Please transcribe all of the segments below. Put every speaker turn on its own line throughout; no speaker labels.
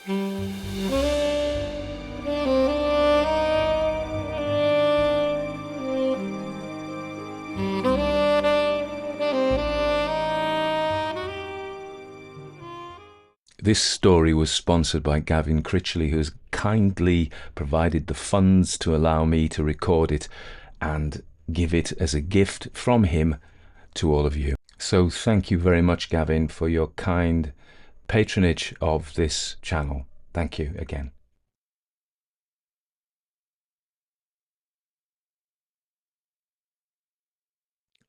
This story was sponsored by Gavin Critchley, who has kindly provided the funds to allow me to record it and give it as a gift from him to all of you. So thank you very much, Gavin, for your kind patronage of this channel. Thank you again.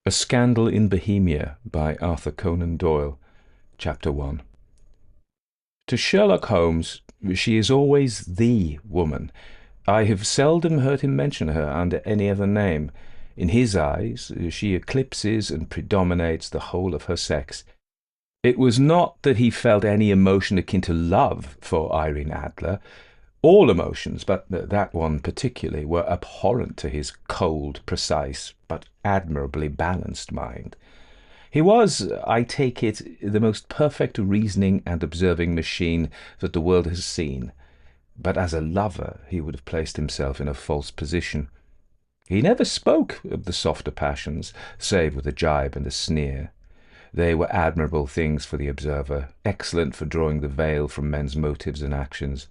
A Scandal in Bohemia by Arthur Conan Doyle, Chapter 1. To Sherlock Holmes, she is always the woman. I have seldom heard him mention her under any other name. In his eyes, she eclipses and predominates the whole of her sex. It was not that he felt any emotion akin to love for Irene Adler. All emotions, but that one particularly, were abhorrent to his cold, precise, but admirably balanced mind. He was, I take it, the most perfect reasoning and observing machine that the world has seen. But as a lover, he would have placed himself in a false position. He never spoke of the softer passions, save with a jibe and a sneer. They were admirable things for the observer, excellent for drawing the veil from men's motives and actions.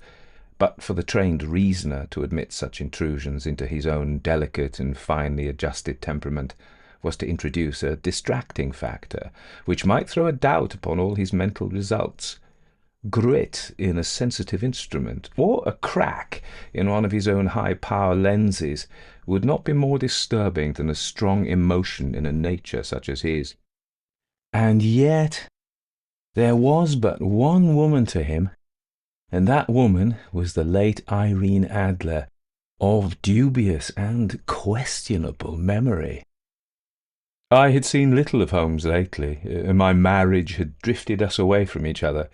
But for the trained reasoner to admit such intrusions into his own delicate and finely adjusted temperament was to introduce a distracting factor, which might throw a doubt upon all his mental results. Grit in a sensitive instrument, or a crack in one of his own high-power lenses, would not be more disturbing than a strong emotion in a nature such as his. And yet there was but one woman to him, and that woman was the late Irene Adler, of dubious and questionable memory. I had seen little of Holmes lately. My marriage had drifted us away from each other.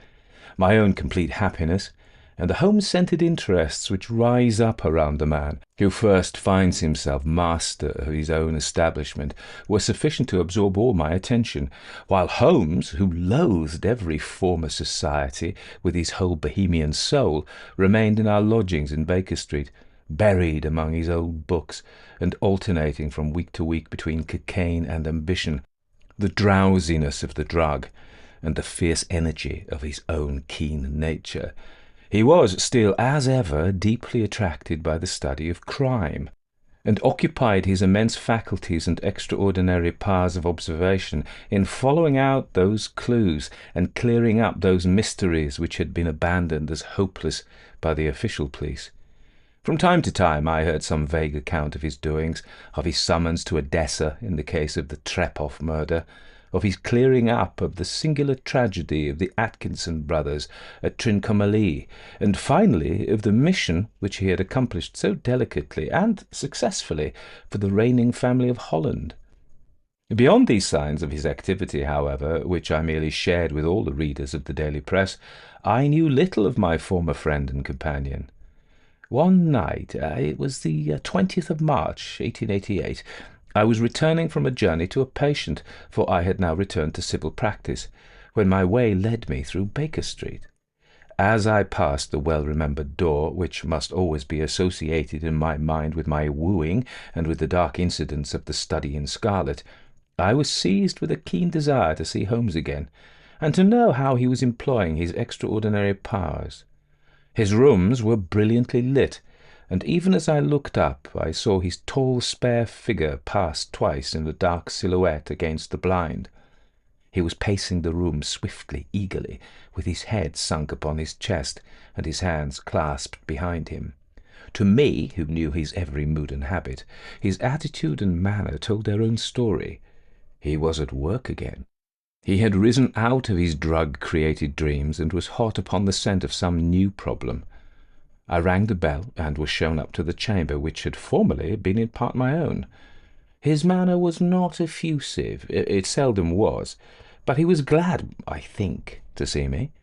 My own complete happiness, and the home-centred interests which rise up around the man who first finds himself master of his own establishment, were sufficient to absorb all my attention, while Holmes, who loathed every form of society with his whole Bohemian soul, remained in our lodgings in Baker Street, buried among his old books, and alternating from week to week between cocaine and ambition, the drowsiness of the drug, and the fierce energy of his own keen nature. He was still, as ever, deeply attracted by the study of crime, and occupied his immense faculties and extraordinary powers of observation in following out those clues and clearing up those mysteries which had been abandoned as hopeless by the official police. From time to time I heard some vague account of his doings, of his summons to Edessa in the case of the Trepoff murder, of his clearing up of the singular tragedy of the Atkinson brothers at Trincomalee, and finally of the mission which he had accomplished so delicately and successfully for the reigning family of Holland. Beyond these signs of his activity, however, which I merely shared with all the readers of the daily press, I knew little of my former friend and companion. One night, it was the 20th of March, 1888, I was returning from a journey to a patient, for I had now returned to civil practice, when my way led me through Baker Street. As I passed the well-remembered door, which must always be associated in my mind with my wooing and with the dark incidents of the Study in Scarlet, I was seized with a keen desire to see Holmes again, and to know how he was employing his extraordinary powers. His rooms were brilliantly lit, and even as I looked up I saw his tall, spare figure pass twice in the dark silhouette against the blind. He was pacing the room swiftly, eagerly, with his head sunk upon his chest and his hands clasped behind him. To me, who knew his every mood and habit, his attitude and manner told their own story. He was at work again. He had risen out of his drug-created dreams and was hot upon the scent of some new problem. I rang the bell and was shown up to the chamber which had formerly been in part my own. His manner was not effusive, it seldom was, but he was glad, I think, to see me.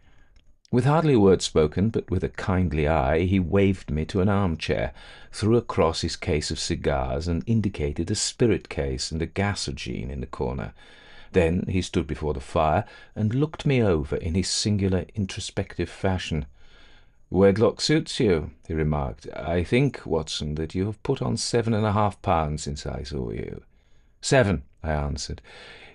With hardly a word spoken, but with a kindly eye, he waved me to an armchair, threw across his case of cigars, and indicated a spirit case and a gasogene in the corner. Then he stood before the fire and looked me over in his singular introspective fashion. "Wedlock suits you," he remarked. "I think, Watson, that you have put on 7.5 pounds since I saw you." "7," I answered.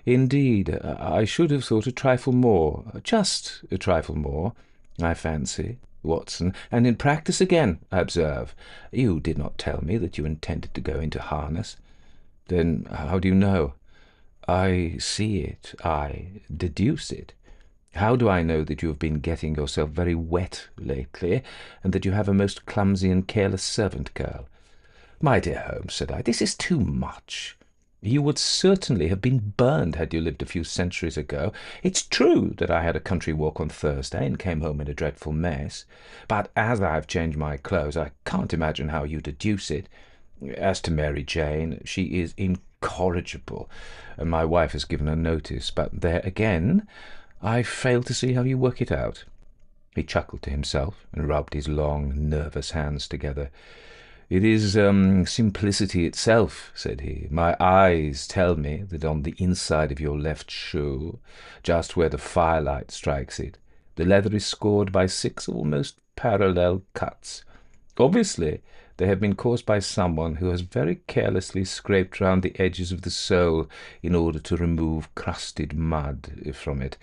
"Indeed, I should have thought a trifle more, just a trifle more, I fancy, Watson. And in practice again, I observe. You did not tell me that you intended to go into harness." "Then how do you know?" "I see it. I deduce it. How do I know that you have been getting yourself very wet lately, and that you have a most clumsy and careless servant girl?" "My dear Holmes," said I, "this is too much. You would certainly have been burned had you lived a few centuries ago. It's true that I had a country walk on Thursday and came home in a dreadful mess, but as I have changed my clothes, I can't imagine how you deduce it. As to Mary Jane, she is incorrigible, and my wife has given her notice, but there again I fail to see how you work it out." He chuckled to himself and rubbed his long, nervous hands together. "It is simplicity itself," said he. "My eyes tell me that on the inside of your left shoe, just where the firelight strikes it, the leather is scored by 6 almost parallel cuts. Obviously, they have been caused by someone who has very carelessly scraped round the edges of the sole in order to remove crusted mud from it.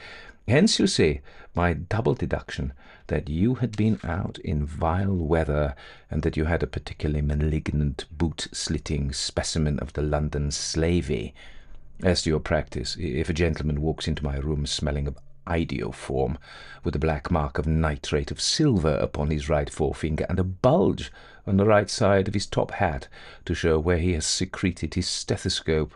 Hence, you see, my double deduction that you had been out in vile weather, and that you had a particularly malignant boot-slitting specimen of the London slavey. As to your practice, if a gentleman walks into my room smelling of ideoform, with a black mark of nitrate of silver upon his right forefinger, and a bulge on the right side of his top hat to show where he has secreted his stethoscope,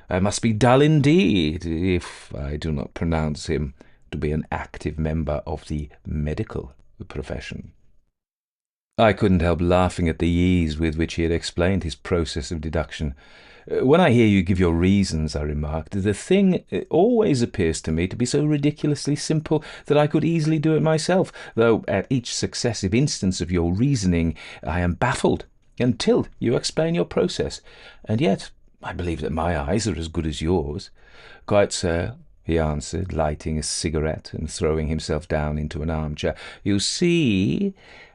I must be dull indeed if I do not pronounce him to be an active member of the medical profession." I couldn't help laughing at the ease with which he had explained his process of deduction. "When I hear you give your reasons," I remarked, "the thing always appears to me to be so ridiculously simple that I could easily do it myself, though at each successive instance of your reasoning I am baffled until you explain your process. And yet I believe that my eyes are as good as yours." "Quite so," he answered, lighting a cigarette and throwing himself down into an armchair. "You see,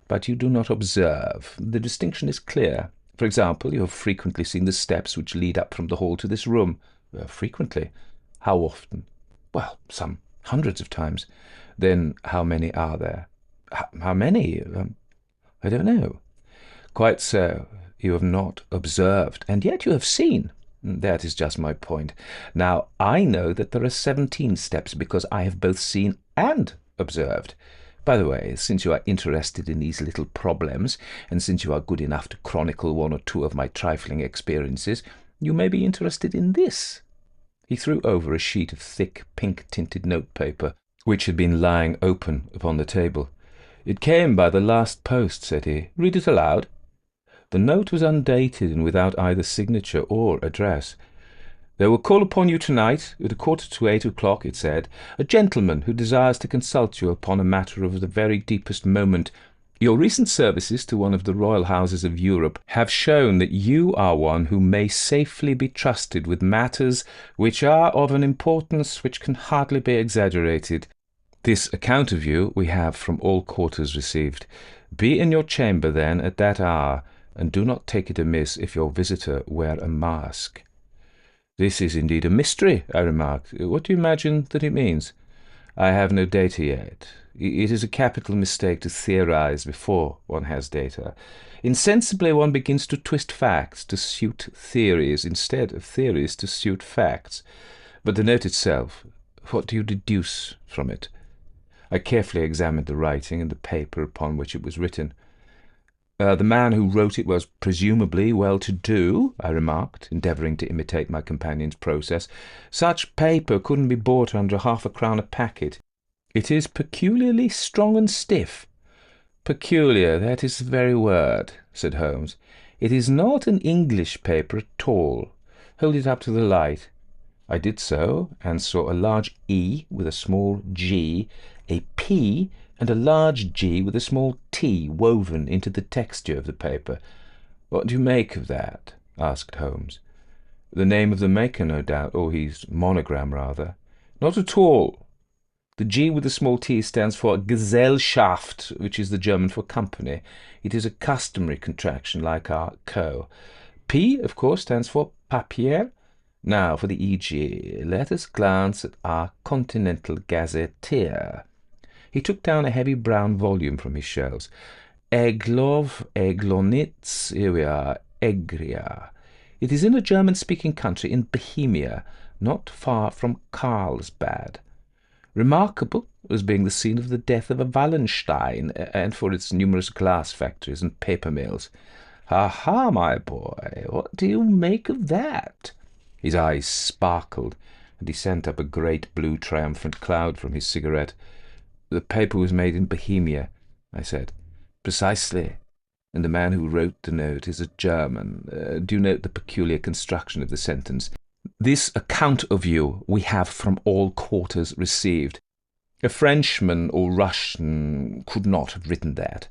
but you do not observe. The distinction is clear. For example, you have frequently seen the steps which lead up from the hall to this room." "Frequently." "How often?" "Well, some hundreds of times." "Then how many are there?" How many? I don't know." "Quite so. You have not observed, and yet you have seen. That is just my point. Now, I know that there are 17 steps because I have both seen and observed. By the way, since you are interested in these little problems, and since you are good enough to chronicle one or two of my trifling experiences, you may be interested in this." He threw over a sheet of thick, pink-tinted notepaper, which had been lying open upon the table. "It came by the last post," said he. "Read it aloud." The note was undated and without either signature or address. "There will call upon you tonight at 7:45, it said, "a gentleman who desires to consult you upon a matter of the very deepest moment. Your recent services to one of the royal houses of Europe have shown that you are one who may safely be trusted with matters which are of an importance which can hardly be exaggerated. This account of you we have from all quarters received. Be in your chamber, then, at that hour, and do not take it amiss if your visitor wear a mask." "This is indeed a mystery," I remarked. "What do you imagine that it means?" "I have no data yet. It is a capital mistake to theorize before one has data. Insensibly one begins to twist facts to suit theories instead of theories to suit facts. But the note itself, what do you deduce from it?" I carefully examined the writing and the paper upon which it was written. "The man who wrote it was presumably well-to-do," I remarked, endeavouring to imitate my companion's process. "Such paper couldn't be bought under half-a-crown a packet. It is peculiarly strong and stiff." "Peculiar, that is the very word," said Holmes. "It is not an English paper at all. Hold it up to the light." I did so, and saw a large E with a small g, a P, and a large G with a small T woven into the texture of the paper. "What do you make of that?" asked Holmes. "The name of the maker, no doubt, or his monogram, rather." "Not at all. The G with the small t stands for Gesellschaft, which is the German for company. It is a customary contraction like our co. P, of course, stands for Papier. Now, for the EG, let us glance at our Continental Gazetteer. He took down a heavy brown volume from his shelves. Eglov, Eglonitz, here we are, Egria. It is in a German-speaking country in Bohemia, not far from Carlsbad. Remarkable as being the scene of the death of a Wallenstein, and for its numerous glass factories and paper mills. Ha ha, my boy, what do you make of that? His eyes sparkled, and he sent up a great blue triumphant cloud from his cigarette. The paper was made in Bohemia, I said. Precisely. And the man who wrote the note is a German. Do you note the peculiar construction of the sentence? This account of you we have from all quarters received. A Frenchman or Russian could not have written that.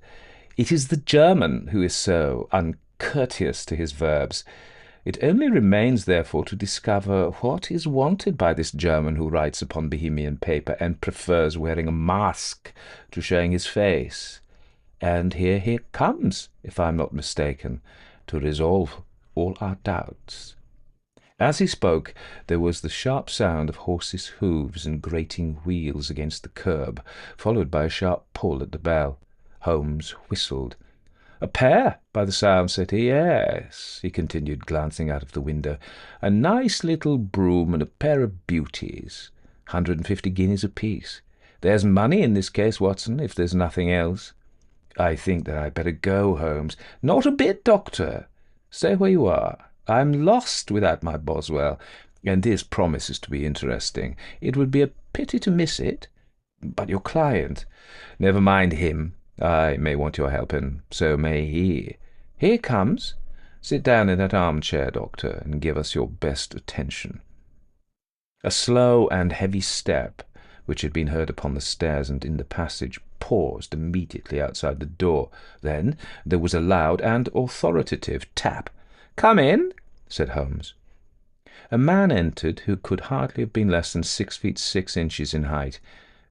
It is the German who is so uncourteous to his verbs. It only remains, therefore, to discover what is wanted by this German who writes upon Bohemian paper and prefers wearing a mask to showing his face. And here he comes, if I am not mistaken, to resolve all our doubts. As he spoke, there was the sharp sound of horses' hoofs and grating wheels against the curb, followed by a sharp pull at the bell. Holmes whistled. "A pair, by the sound," said he. "Yes," he continued, glancing out of the window. "A nice little broom and a pair of beauties. 150 guineas apiece. There's money in this case, Watson, if there's nothing else." "I think that I'd better go, Holmes." "Not a bit, Doctor. Stay where you are. I'm lost without my Boswell, and this promises to be interesting. It would be a pity to miss it. But your client—" "Never mind him. I may want your help, and so may he. Here he comes. Sit down in that armchair, Doctor, and give us your best attention." A slow and heavy step, which had been heard upon the stairs and in the passage, paused immediately outside the door. Then there was a loud and authoritative tap. "Come in," said Holmes. A man entered who could hardly have been less than 6 feet 6 inches in height,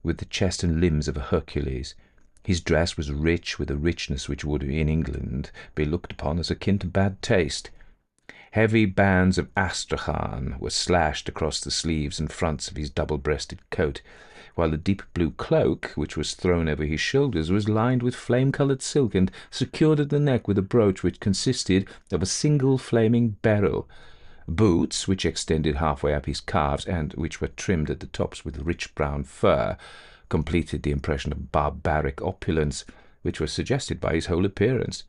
with the chest and limbs of a Hercules. His dress was rich, with a richness which would, in England, be looked upon as akin to bad taste. Heavy bands of astrakhan were slashed across the sleeves and fronts of his double-breasted coat, while the deep blue cloak, which was thrown over his shoulders, was lined with flame-coloured silk and secured at the neck with a brooch which consisted of a single flaming beryl. Boots, which extended halfway up his calves, and which were trimmed at the tops with rich brown fur, completed the impression of barbaric opulence which was suggested by his whole appearance.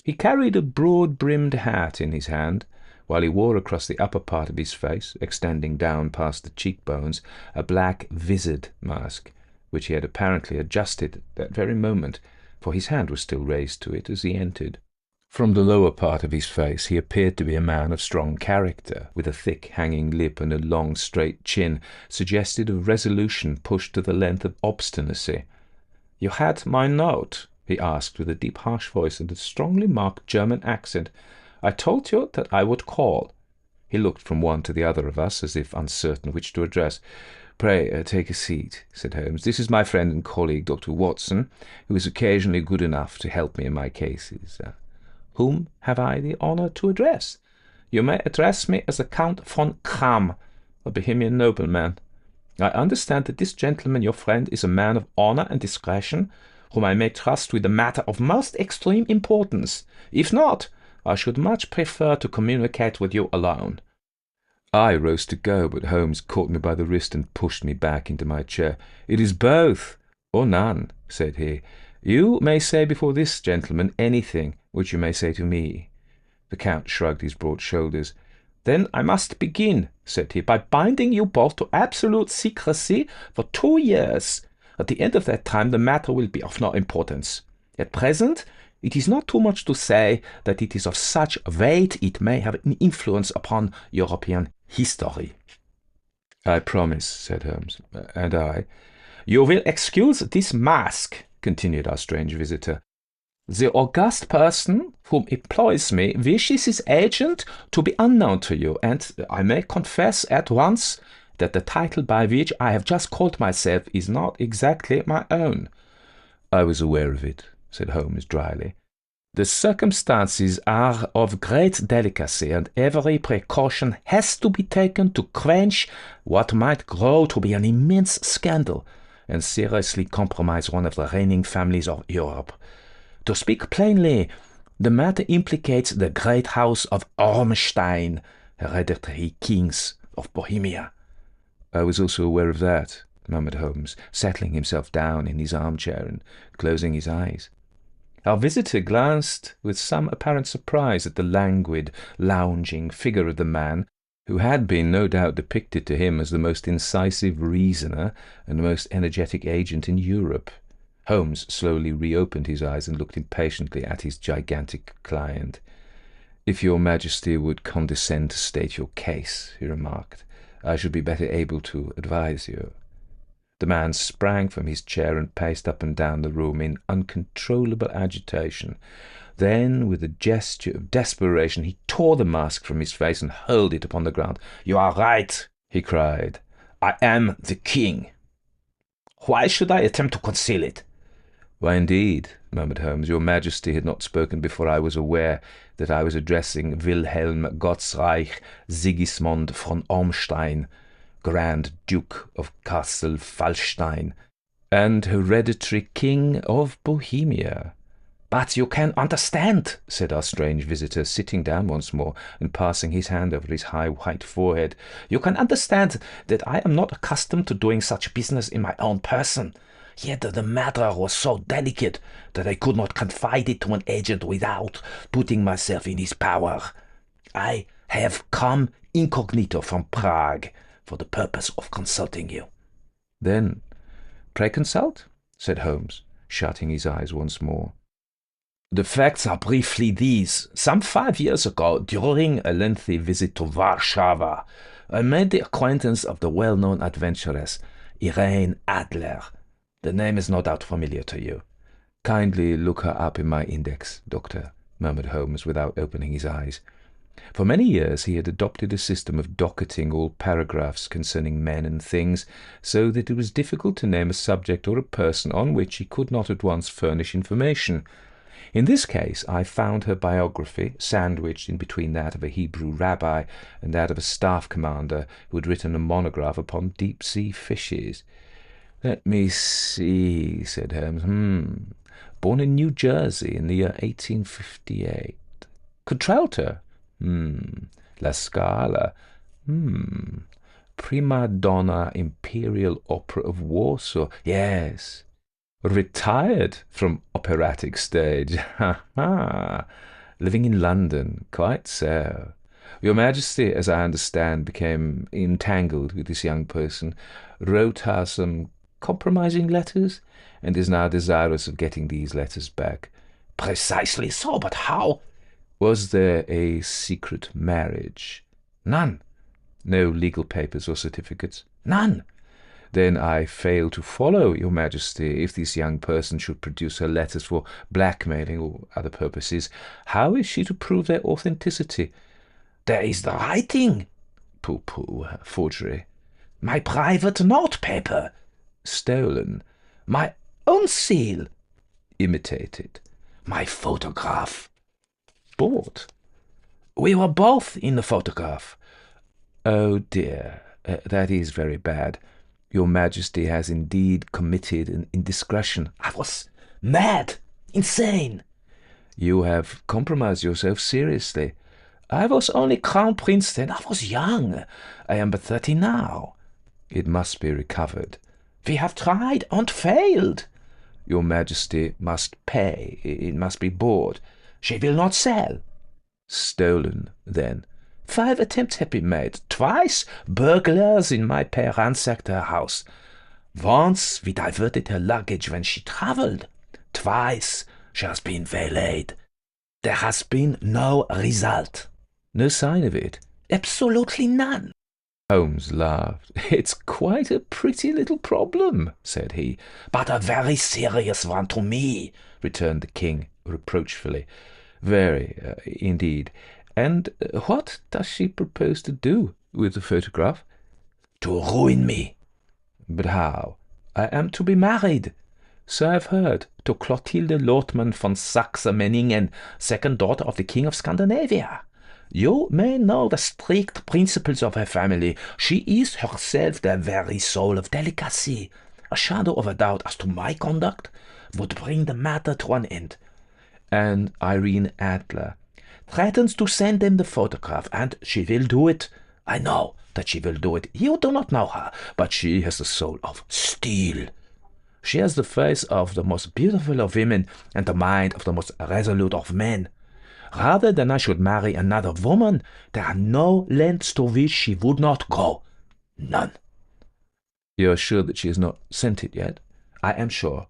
He carried a broad-brimmed hat in his hand, while he wore across the upper part of his face, extending down past the cheekbones, a black vizard mask, which he had apparently adjusted at that very moment, for his hand was still raised to it as he entered. From the lower part of his face he appeared to be a man of strong character, with a thick hanging lip and a long straight chin, suggestive of resolution pushed to the length of obstinacy. "You had my note?" he asked, with a deep harsh voice and a strongly marked German accent. "I told you that I would call." He looked from one to the other of us, as if uncertain which to address. "Pray, take a seat," said Holmes. "This is my friend and colleague, Dr. Watson, who is occasionally good enough to help me in my cases. Whom have I the honour to address?" "You may address me as the Count von Kram, a Bohemian nobleman. I understand that this gentleman, your friend, is a man of honour and discretion, whom I may trust with a matter of most extreme importance. If not, I should much prefer to communicate with you alone." I rose to go, but Holmes caught me by the wrist and pushed me back into my chair. "It is both, or none," said he. "You may say before this gentleman anything which you may say to me." The Count shrugged his broad shoulders. "Then I must begin," said he, "by binding you both to absolute secrecy for 2 years. At the end of that time the matter will be of no importance. At present it is not too much to say that it is of such weight it may have an influence upon European history." "I promise," said Holmes. "And I—" "You will excuse this mask," continued our strange visitor. "The august person whom employs me wishes his agent to be unknown to you, and I may confess at once that the title by which I have just called myself is not exactly my own." "I was aware of it," said Holmes dryly. "The circumstances are of great delicacy, and every precaution has to be taken to quench what might grow to be an immense scandal and seriously compromise one of the reigning families of Europe. To speak plainly, the matter implicates the great house of Ormstein, hereditary kings of Bohemia." "I was also aware of that," murmured Holmes, settling himself down in his armchair and closing his eyes. Our visitor glanced with some apparent surprise at the languid, lounging figure of the man, who had been no doubt depicted to him as the most incisive reasoner and most energetic agent in Europe. Holmes slowly reopened his eyes and looked impatiently at his gigantic client. "If your Majesty would condescend to state your case," he remarked, "I should be better able to advise you." The man sprang from his chair and paced up and down the room in uncontrollable agitation. Then, with a gesture of desperation, he tore the mask from his face and hurled it upon the ground. "You are right," he cried. "I am the king. Why should I attempt to conceal it?" "Why, indeed," murmured Holmes, "your Majesty had not spoken before I was aware that I was addressing Wilhelm Gottsreich Sigismund von Ormstein, Grand Duke of Castle Fallstein, and hereditary King of Bohemia." "But you can understand," said our strange visitor, sitting down once more and passing his hand over his high white forehead, "you can understand that I am not accustomed to doing such business in my own person. Yet the matter was so delicate that I could not confide it to an agent without putting myself in his power. I have come incognito from Prague for the purpose of consulting you." "Then, pray consult," said Holmes, shutting his eyes once more.
"The facts are briefly these. Some 5 years ago, during a lengthy visit to Warsaw, I made the acquaintance of the well-known adventuress, Irene Adler. The name is no doubt familiar to you."
"Kindly look her up in my index, Doctor," murmured Holmes without opening his eyes. For many years he had adopted a system of docketing all paragraphs concerning men and things, so that it was difficult to name a subject or a person on which he could not at once furnish information. In this case I found her biography sandwiched in between that of a Hebrew rabbi and that of a staff commander who had written a monograph upon deep-sea fishes. "Let me see," said Holmes. "Born in New Jersey in the year 1858. Contralto. La Scala. Prima donna Imperial Opera of Warsaw. Yes. Retired from operatic stage. Ha ha. Living in London. Quite so. Your Majesty, as I understand, became entangled with this young person, wrote her some compromising letters, and is now desirous of getting these letters back."
"Precisely so, but how—"
"Was there a secret marriage?"
"None."
"No legal papers or certificates?"
"None."
"Then I fail to follow, your Majesty. If this young person should produce her letters for blackmailing or other purposes, how is she to prove their authenticity?"
"There is the writing."
"Pooh-pooh, forgery."
"My private notepaper."
"Stolen."
"My own seal."
"Imitated."
"My photograph."
"Bought."
"We were both in the photograph."
"Oh dear, that is very bad. Your Majesty has indeed committed an indiscretion."
"I was mad, insane."
"You have compromised yourself seriously."
"I was only Crown Prince then. I was young. I am but 30 now."
"It must be recovered."
"We have tried and failed."
"Your Majesty must pay. It must be bought."
"She will not sell."
"Stolen, then."
5 attempts have been made. Twice burglars in my pay ransacked her house. Once we diverted her luggage when she travelled. Twice she has been waylaid. There has been no result."
"No sign of it?"
"Absolutely none."
Holmes laughed. "It's quite a pretty little problem," said he.
"But a very serious one to me,"
returned the king reproachfully. "Very, indeed. And what does she propose to do with the photograph?"
To ruin me.
But how?
I am to be married, so I've heard, to Clotilde Lotman von Saxe-Meiningen, second daughter of the King of Scandinavia. You may know the strict principles of her family. She is herself the very soul of delicacy. A shadow of a doubt as to my conduct would bring the matter to an end.
And Irene Adler
threatens to send them the photograph, and she will do it. I know that she will do it. You do not know her, but she has the soul of steel. She has the face of the most beautiful of women and the mind of the most resolute of men. Rather than I should marry another woman, there are no lengths to which she would not go. None.
You are sure that she has not sent it yet?
I am sure.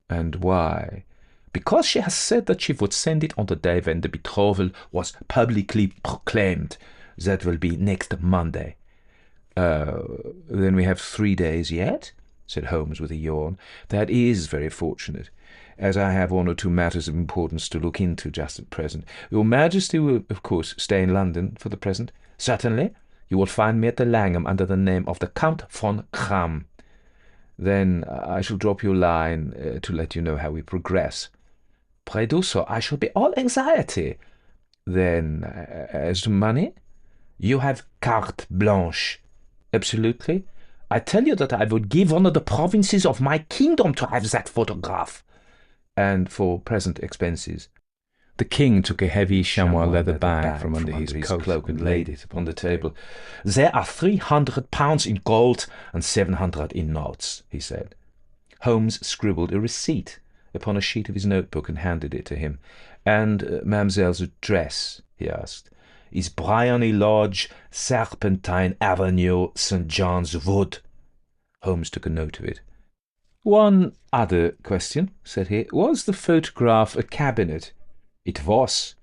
And why?
Because she has said that she would send it on the day when the betrothal was publicly proclaimed. That will be next Monday.
Then we have 3 days yet, said Holmes with a yawn. That is very fortunate, as I have 1 or 2 matters of importance to look into just at present. Your Majesty will, of course, stay in London for the present?
Certainly. You will find me at the Langham under the name of the Count von Kram.
Then I shall drop you a line to let you know how we progress.
Pray do so. I shall be all anxiety.
Then, as to money?
You have carte blanche. Absolutely. I tell you that I would give one of the provinces of my kingdom to have that photograph.
And for present expenses? The king took a heavy chamois leather bag from under his cloak and laid it upon the table.
There are £300 in gold and 700 in notes, he said.
Holmes scribbled a receipt upon a sheet of his notebook and handed it to him. And Mademoiselle's address, he asked.
Is Bryony Lodge, Serpentine Avenue, St. John's Wood.
Holmes took a note of it. One other question, said he. Was the photograph a cabinet?
It was.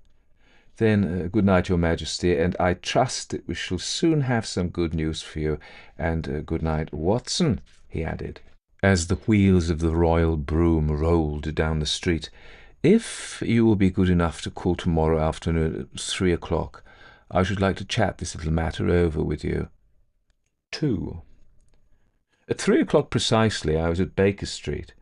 Then good night, Your Majesty, and I trust that we shall soon have some good news for you. And good night, Watson, he added, as the wheels of the royal brougham rolled down the street. If you will be good enough to call tomorrow afternoon at 3 o'clock, I should like to chat this little matter over with you. 2. At 3 o'clock precisely I was at Baker Street,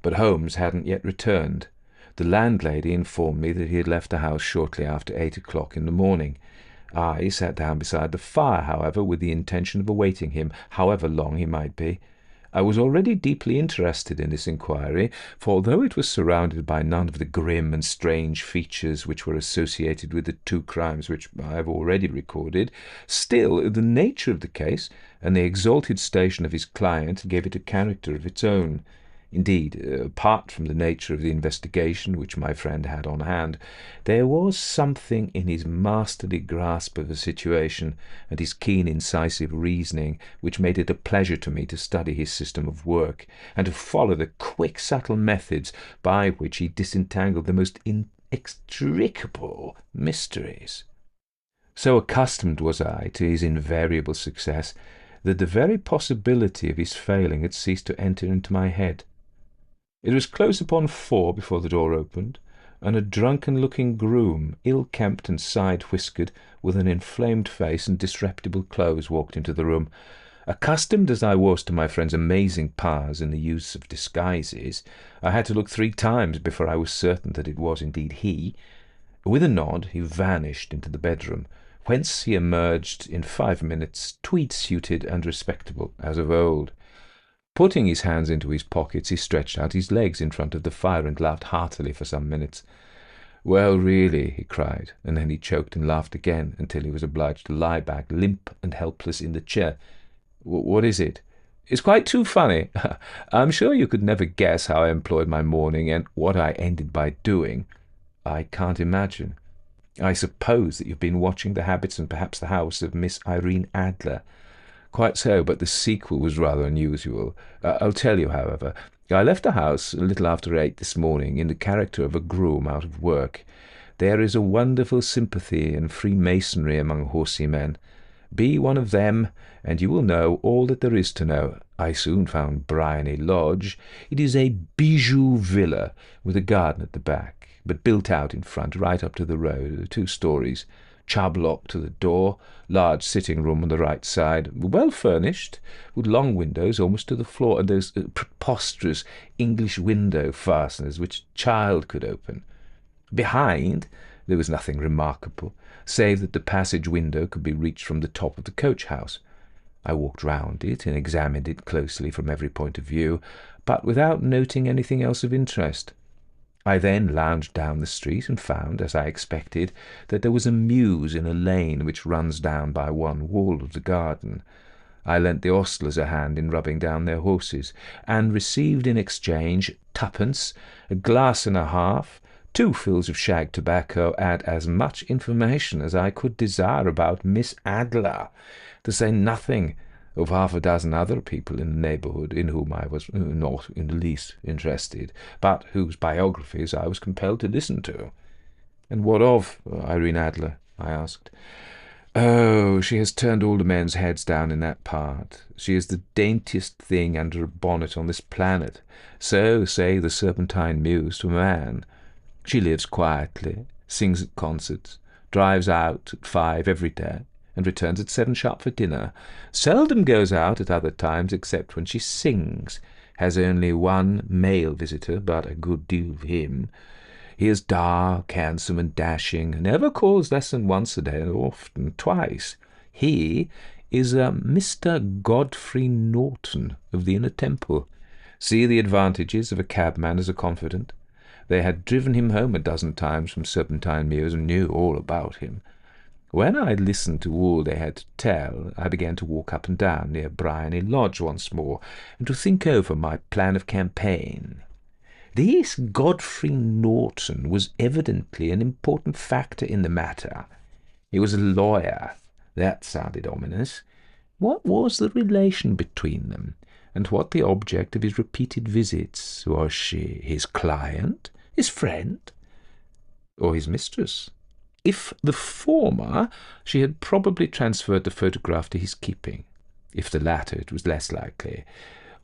but Holmes hadn't yet returned. The landlady informed me that he had left the house shortly after 8 o'clock in the morning. I sat down beside the fire, however, with the intention of awaiting him, however long he might be. I was already deeply interested in this inquiry, for although it was surrounded by none of the grim and strange features which were associated with the 2 crimes which I have already recorded, still the nature of the case and the exalted station of his client gave it a character of its own. Indeed, apart from the nature of the investigation which my friend had on hand, there was something in his masterly grasp of the situation and his keen, incisive reasoning which made it a pleasure to me to study his system of work and to follow the quick, subtle methods by which he disentangled the most inextricable mysteries. So accustomed was I to his invariable success that the very possibility of his failing had ceased to enter into my head. It was close upon 4 before the door opened, and a drunken-looking groom, ill-kempt and side-whiskered, with an inflamed face and disreputable clothes, walked into the room. Accustomed as I was to my friend's amazing powers in the use of disguises, I had to look 3 times before I was certain that it was indeed he. With a nod he vanished into the bedroom, whence he emerged in 5 minutes, tweed-suited and respectable as of old. Putting his hands into his pockets, he stretched out his legs in front of the fire and laughed heartily for some minutes. "Well, really," he cried, and then he choked and laughed again until he was obliged to lie back limp and helpless in the chair. "What is it?" "It's quite too funny. I'm sure you could never guess how I employed my morning and what I ended by doing." "I can't imagine." "I suppose that you've been watching the habits and perhaps the house of Miss Irene Adler." "Quite so, but the sequel was rather unusual. I'll tell you, however. I left the house a little after 8 this morning in the character of a groom out of work. There is a wonderful sympathy and freemasonry among horsey men. Be one of them, and you will know all that there is to know. I soon found Bryony Lodge. It is a bijou villa with a garden at the back, but built out in front, right up to the road, 2 stories. chub lock to the door, large sitting room on the right side, well furnished, with long windows almost to the floor, and those preposterous English window fasteners which a child could open. Behind, there was nothing remarkable, save that the passage window could be reached from the top of the coach-house. I walked round it and examined it closely from every point of view, but without noting anything else of interest. I then lounged down the street and found, as I expected, that there was a mews in a lane which runs down by one wall of the garden. I lent the ostlers a hand in rubbing down their horses, and received in exchange twopence, a glass and a half, 2 fills of shag tobacco, and as much information as I could desire about Miss Adler, to say nothing of half a dozen other people in the neighbourhood in whom I was not in the least interested, but whose biographies I was compelled to listen to. "And what of Irene Adler?" I asked. "Oh, she has turned all the men's heads down in that part. She is the daintiest thing under a bonnet on this planet, so say the Serpentine Mews to a man. She lives quietly, sings at concerts, drives out at 5 every day, and returns at 7 sharp for dinner, seldom goes out at other times except when she sings, has only one male visitor, but a good deal of him. He is dark, handsome, and dashing, never calls less than once a day, and often twice. He is a Mr. Godfrey Norton of the Inner Temple. See the advantages of a cabman as a confidant. They had driven him home a dozen times from Serpentine Mews and knew all about him. When I had listened to all they had to tell, I began to walk up and down near Bryony Lodge once more, and to think over my plan of campaign. This Godfrey Norton was evidently an important factor in the matter. He was a lawyer. That sounded ominous. What was the relation between them, and what the object of his repeated visits? Was she his client, his friend, or his mistress? If the former, she had probably transferred the photograph to his keeping. If the latter, it was less likely.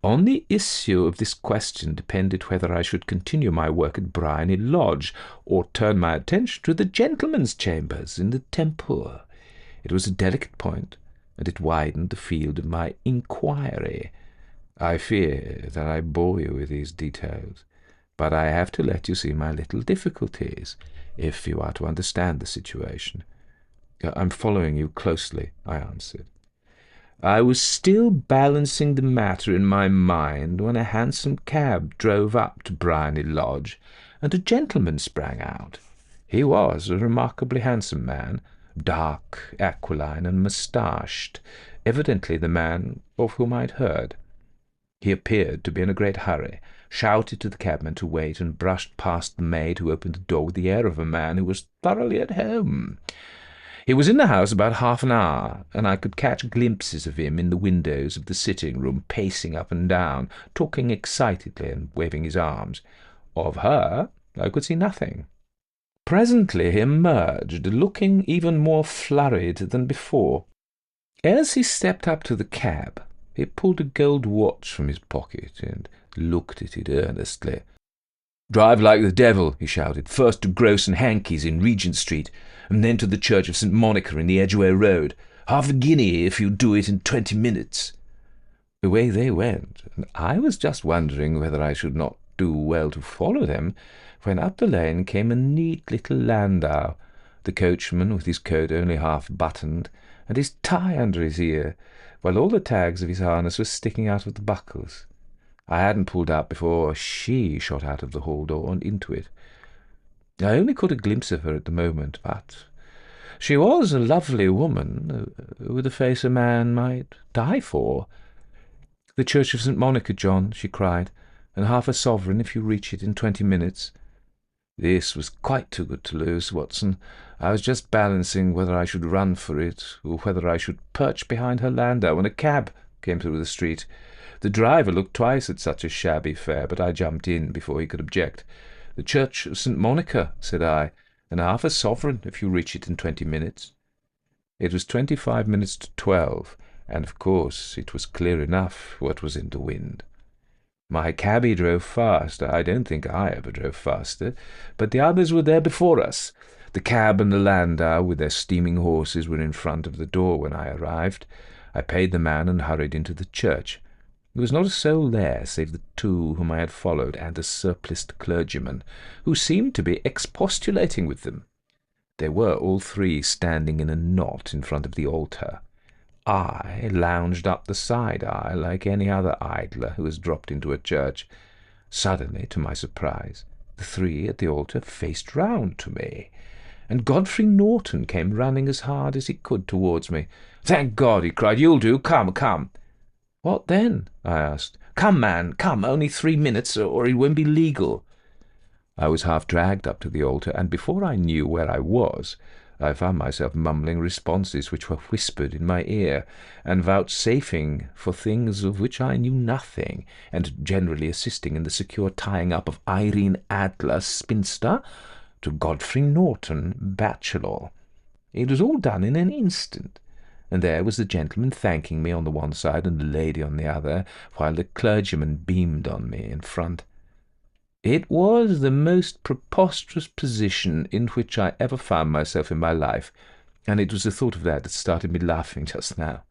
On the issue of this question depended whether I should continue my work at Bryony Lodge, or turn my attention to the gentlemen's chambers in the Temple. It was a delicate point, and it widened the field of my inquiry. I fear that I bore you with these details, but I have to let you see my little difficulties, if you are to understand the situation. "I'm following you closely," I answered. I was still balancing the matter in my mind when a hansom cab drove up to Bryony Lodge, and a gentleman sprang out. He was a remarkably handsome man, dark, aquiline, and moustached, evidently the man of whom I had heard. He appeared to be in a great hurry, shouted to the cabman to wait, and brushed past the maid who opened the door with the air of a man who was thoroughly at home. He was in the house about half an hour, and I could catch glimpses of him in the windows of the sitting-room, pacing up and down, talking excitedly and waving his arms. Of her I could see nothing. Presently he emerged, looking even more flurried than before. As he stepped up to the cab, he pulled a gold watch from his pocket and looked at it earnestly. "Drive like the devil," he shouted, "first to Gross and Hankey's in Regent Street, and then to the Church of St. Monica in the Edgware Road. Half a guinea if you do it in 20 minutes. Away they went, and I was just wondering whether I should not do well to follow them, when up the lane came a neat little landau, the coachman with his coat only half buttoned, and his tie under his ear, while all the tags of his harness were sticking out of the buckles. I hadn't pulled up before she shot out of the hall door and into it. I only caught a glimpse of her at the moment, but she was a lovely woman, with a face a man might die for. "The Church of St. Monica, John," she cried, "and half a sovereign if you reach it in 20 minutes. This was quite too good to lose, Watson. I was just balancing whether I should run for it, or whether I should perch behind her landau, when a cab came through the street. The driver looked twice at such a shabby fare, but I jumped in before he could object. "The Church of St. Monica," said I, "and half a sovereign if you reach it in 20 minutes. It was 25 minutes to 12, and of course it was clear enough what was in the wind. My cabby drove fast. I don't think I ever drove faster, but the others were there before us. The cab and the landau, with their steaming horses, were in front of the door when I arrived. I paid the man and hurried into the church. There was not a soul there save the two whom I had followed and a surpliced clergyman, who seemed to be expostulating with them. They were all three standing in a knot in front of the altar. I lounged up the side aisle like any other idler who has dropped into a church. Suddenly, to my surprise, the three at the altar faced round to me, and Godfrey Norton came running as hard as he could towards me. "Thank God!" he cried. "You'll do. Come, come." "What then?" I asked. "Come, man, come. Only 3 minutes, or it won't be legal." I was half dragged up to the altar, and before I knew where I was, I found myself mumbling responses which were whispered in my ear, and vouchsafing for things of which I knew nothing, and generally assisting in the secure tying up of Irene Adler, spinster, to Godfrey Norton, bachelor. It was all done in an instant, and there was the gentleman thanking me on the one side and the lady on the other, while the clergyman beamed on me in front. It was the most preposterous position in which I ever found myself in my life, and it was the thought of that started me laughing just now.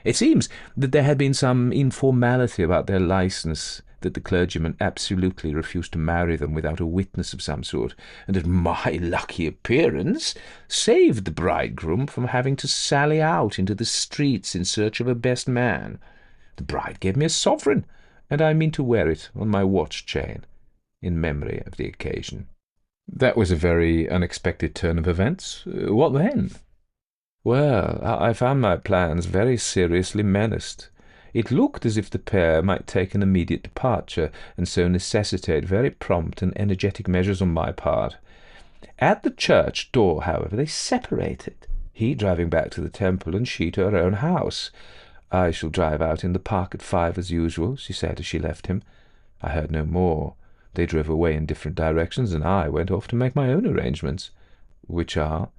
It seems that there had been some informality about their license, that the clergyman absolutely refused to marry them without a witness of some sort, and that my lucky appearance saved the bridegroom from having to sally out into the streets in search of a best man. The bride gave me a sovereign, and I mean to wear it on my watch chain, in memory of the occasion. That was a very unexpected turn of events. What then? Well, I found my plans very seriously menaced. It looked as if the pair might take an immediate departure, and so necessitate very prompt and energetic measures on my part. At the church door, however, they separated, he driving back to the temple, and she to her own house. "I shall drive out in the park at 5 as usual," she said as she left him. I heard no more. They drove away in different directions, and I went off to make my own arrangements. "Which are?"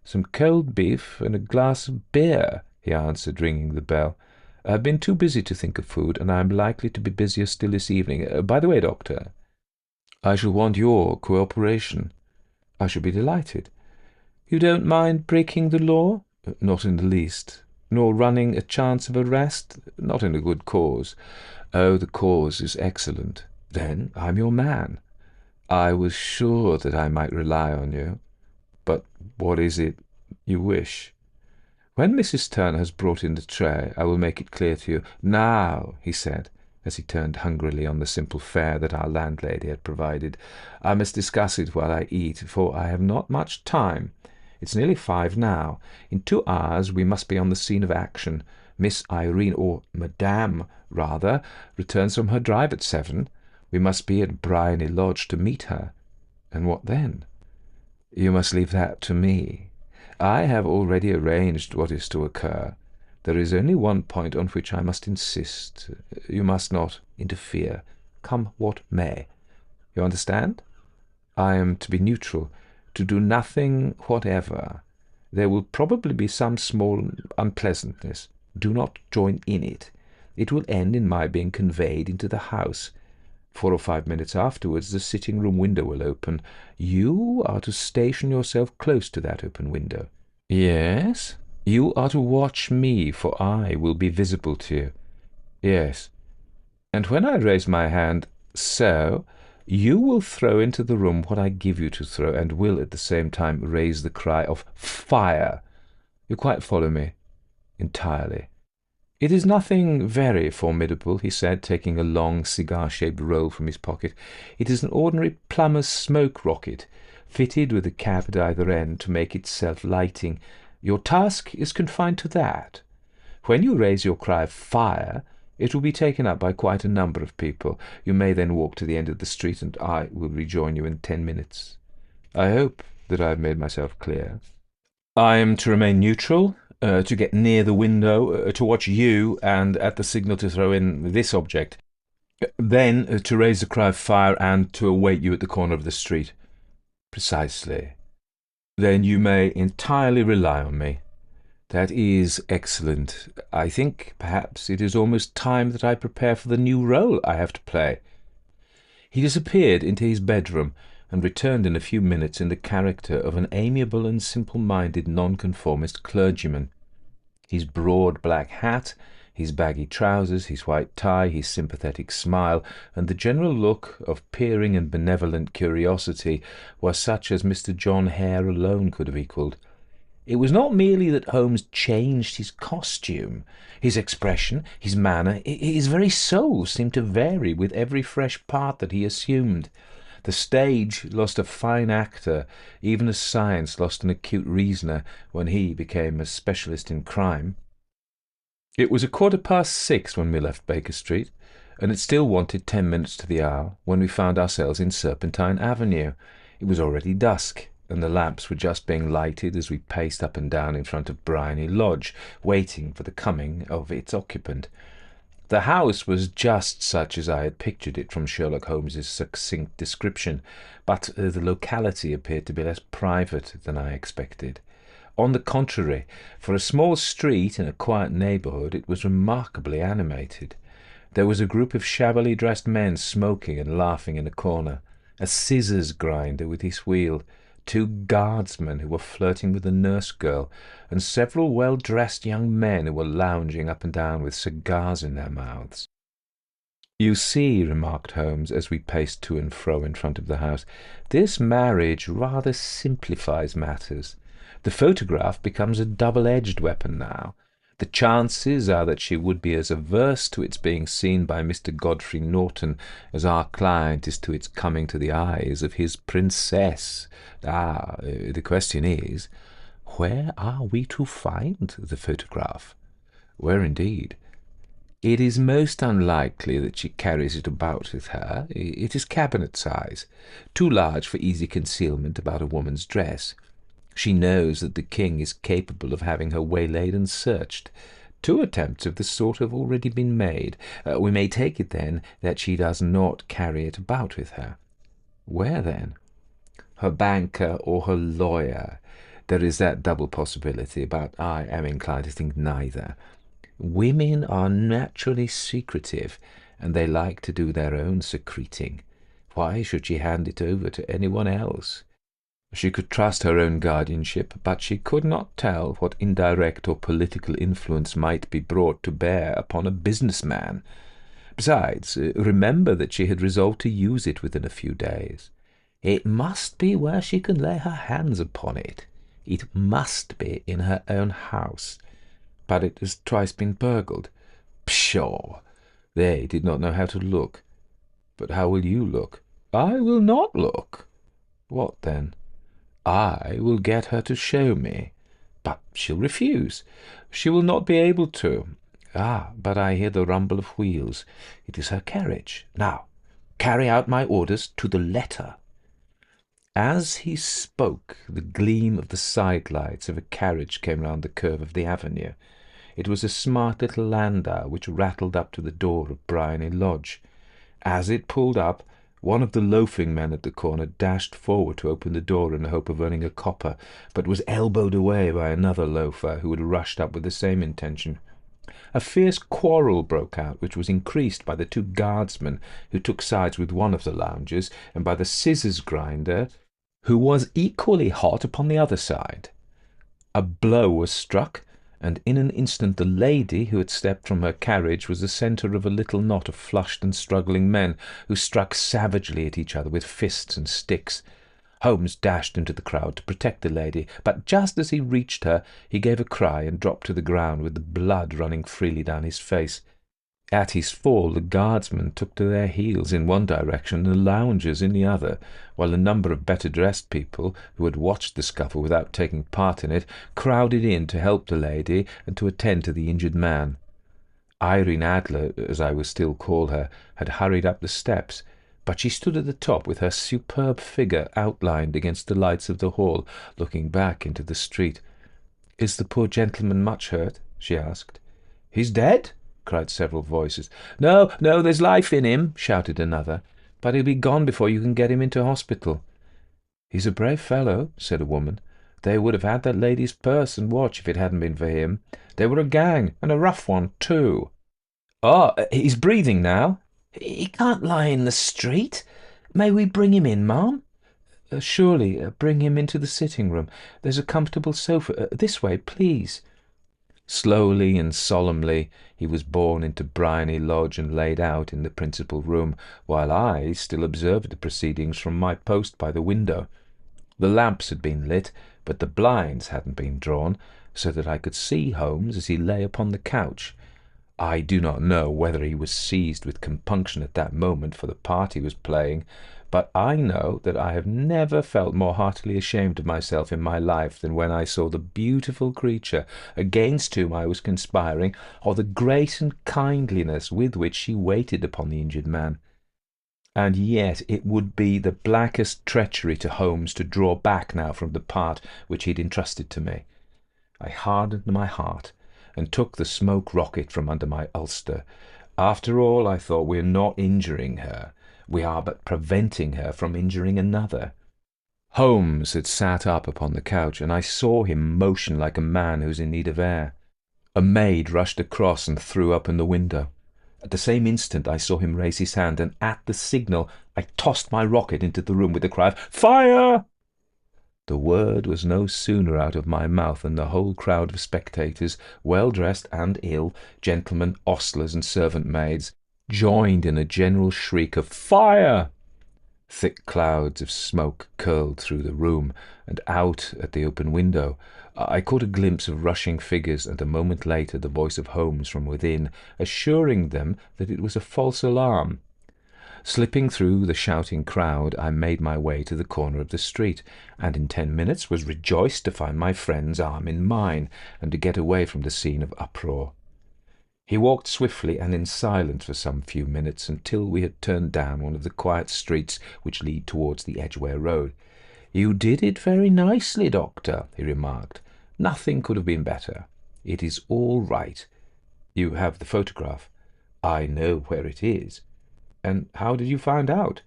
"Some cold beef and a glass of beer," he answered, ringing the bell. "I have been too busy to think of food, and I am likely to be busier still this evening. By the way, Doctor, I shall want your cooperation." "I shall be delighted." "You don't mind breaking the law?" "Not in the least." "Nor running a chance of arrest?" "Not in a good cause." "Oh, the cause is excellent. Then I'm your man." "I was sure that I might rely on you. But what is it you wish?" "When Mrs. Turner has brought in the tray, I will make it clear to you. Now," he said, as he turned hungrily on the simple fare that our landlady had provided, "I must discuss it while I eat, for I have not much time. It's nearly 5 now. In 2 hours we must be on the scene of action. Miss Irene, or Madame, rather, returns from her drive at 7. We must be at Briony Lodge to meet her. And what then?" "You must leave that to me. I have already arranged what is to occur. There is only one point on which I must insist. You must not interfere, come what may. You understand? I am to be neutral, to do nothing whatever. There will probably be some small unpleasantness. Do not join in it. It will end in my being conveyed into the house. 4 or 5 minutes afterwards the sitting-room window will open. You are to station yourself close to that open window. Yes? You are to watch me, for I will be visible to you. Yes. And when I raise my hand, so, you will throw into the room what I give you to throw, and will at the same time raise the cry of fire. You quite follow me? Entirely. It is nothing very formidable," he said, taking a long cigar-shaped roll from his pocket. "It is an ordinary plumber's smoke rocket, fitted with a cap at either end to make it self-lighting. Your task is confined to that. When you raise your cry of fire, it will be taken up by quite a number of people. You may then walk to the end of the street, and I will rejoin you in 10 minutes. I hope that I have made myself clear." "I am to remain neutral, to get near the window, to watch you, and at the signal to throw in this object. Then to raise the cry of fire and to await you at the corner of the street." "Precisely." "Then you may entirely rely on me." That is excellent. I think perhaps it is almost time that I prepare for the new role I have to play. He disappeared into his bedroom and returned in a few minutes in the character of an amiable and simple-minded nonconformist clergyman. His broad black hat, his baggy trousers, his white tie, his sympathetic smile, and the general look of peering and benevolent curiosity were such as Mr. John Hare alone could have equalled. It was not merely that Holmes changed his costume. His expression, his manner, his very soul seemed to vary with every fresh part that he assumed. The stage lost a fine actor, even as science lost an acute reasoner when he became a specialist in crime. It was 6:15 when we left Baker Street, and it still wanted 10 minutes to the hour when we found ourselves in Serpentine Avenue. It was already dusk, and the lamps were just being lighted as we paced up and down in front of Briony Lodge, waiting for the coming of its occupant. The house was just such as I had pictured it from Sherlock Holmes's succinct description, but the locality appeared to be less private than I expected. On the contrary, for a small street in a quiet neighbourhood, it was remarkably animated. There was a group of shabbily dressed men smoking and laughing in a corner, a scissors grinder with his wheel, 2 guardsmen who were flirting with a nurse girl, and several well-dressed young men who were lounging up and down with cigars in their mouths. "You see," remarked Holmes, as we paced to and fro in front of the house, "this marriage rather simplifies matters. The photograph becomes a double-edged weapon now. The chances are that she would be as averse to its being seen by Mr. Godfrey Norton as our client is to its coming to the eyes of his princess. The question is, where are we to find the photograph? Where indeed? It is most unlikely that she carries it about with her. It is cabinet size, too large for easy concealment about a woman's dress. She knows that the king is capable of having her waylaid and searched. 2 attempts of the sort have already been made. We may take it, then, that she does not carry it about with her. Where, then? Her banker or her lawyer. There is that double possibility, but I am inclined to think neither. Women are naturally secretive, and they like to do their own secreting. Why should she hand it over to anyone else? She could trust her own guardianship, but she could not tell what indirect or political influence might be brought to bear upon a businessman. Besides, remember that she had resolved to use it within a few days. It must be where she can lay her hands upon it. It must be in her own house. But it has twice been burgled. Pshaw! They did not know how to look. But how will you look? I will not look. What then? I will get her to show me. But she'll refuse. She will not be able to. But I hear the rumble of wheels. It is her carriage. Now, carry out my orders to the letter." As he spoke, the gleam of the side-lights of a carriage came round the curve of the avenue. It was a smart little landau which rattled up to the door of Briony Lodge. As it pulled up, one of the loafing men at the corner dashed forward to open the door in the hope of earning a copper, but was elbowed away by another loafer who had rushed up with the same intention. A fierce quarrel broke out, which was increased by the 2 guardsmen who took sides with one of the loungers, and by the scissors grinder, who was equally hot upon the other side. A blow was struck, and in an instant the lady who had stepped from her carriage was the centre of a little knot of flushed and struggling men, who struck savagely at each other with fists and sticks. Holmes dashed into the crowd to protect the lady, but just as he reached her, he gave a cry and dropped to the ground with the blood running freely down his face. At his fall, the guardsmen took to their heels in one direction and the loungers in the other, while a number of better-dressed people, who had watched the scuffle without taking part in it, crowded in to help the lady and to attend to the injured man. Irene Adler, as I will still call her, had hurried up the steps, but she stood at the top with her superb figure outlined against the lights of the hall, looking back into the street. "Is the poor gentleman much hurt?" she asked. "He's dead?" cried several voices. No, there's life in him," shouted another, "but he'll be gone before you can get him into hospital." "He's a brave fellow," said a woman. They would have had that lady's purse and watch if it hadn't been for him. They were a gang, and a rough one, too. Ah, he's breathing now.
He can't lie in the street. May we bring him in, ma'am?
Surely, bring him into the sitting room. There's a comfortable sofa. This way, please. Slowly and solemnly he was borne into Briony Lodge and laid out in the principal room, while I still observed the proceedings from my post by the window. The lamps had been lit, but the blinds hadn't been drawn, so that I could see Holmes as he lay upon the couch. I do not know whether he was seized with compunction at that moment for the part he was playing, but I know that I have never felt more heartily ashamed of myself in my life than when I saw the beautiful creature against whom I was conspiring, or the grace and kindliness with which she waited upon the injured man. And yet it would be the blackest treachery to Holmes to draw back now from the part which he had entrusted to me. I hardened my heart and took the smoke rocket from under my ulster. After all, I thought, we are not injuring her. We are but preventing her from injuring another. Holmes had sat up upon the couch, and I saw him motion like a man who is in need of air. A maid rushed across and threw open the window. At the same instant I saw him raise his hand, and at the signal I tossed my rocket into the room with the cry of "Fire!" The word was no sooner out of my mouth than the whole crowd of spectators, well-dressed and ill, gentlemen, ostlers, and servant-maids, joined in a general shriek of "Fire!" Thick clouds of smoke curled through the room, and out at the open window. I caught a glimpse of rushing figures, and a moment later the voice of Holmes from within, assuring them that it was a false alarm. Slipping through the shouting crowd, I made my way to the corner of the street, and in 10 minutes was rejoiced to find my friend's arm in mine, and to get away from the scene of uproar. He walked swiftly and in silence for some few minutes, until we had turned down one of the quiet streets which lead towards the Edgware Road. "You did it very nicely, Doctor," he remarked. "Nothing could have been better. It is all right. You have the photograph. I know where it is." "And how did you find out?"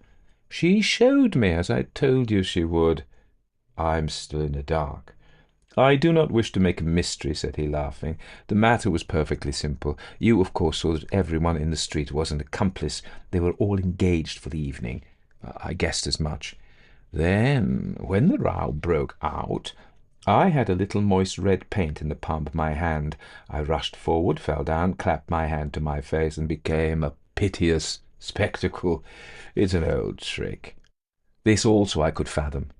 "She showed me, as I told you she would." "I'm still in the dark." "I do not wish to make a mystery," said he, laughing. "The matter was perfectly simple. You, of course, saw that everyone in the street was an accomplice. They were all engaged for the evening. I guessed as much. Then, when the row broke out, I had a little moist red paint in the palm of my hand. I rushed forward, fell down, clapped my hand to my face, and became a piteous spectacle. It's an old trick. This also I could fathom.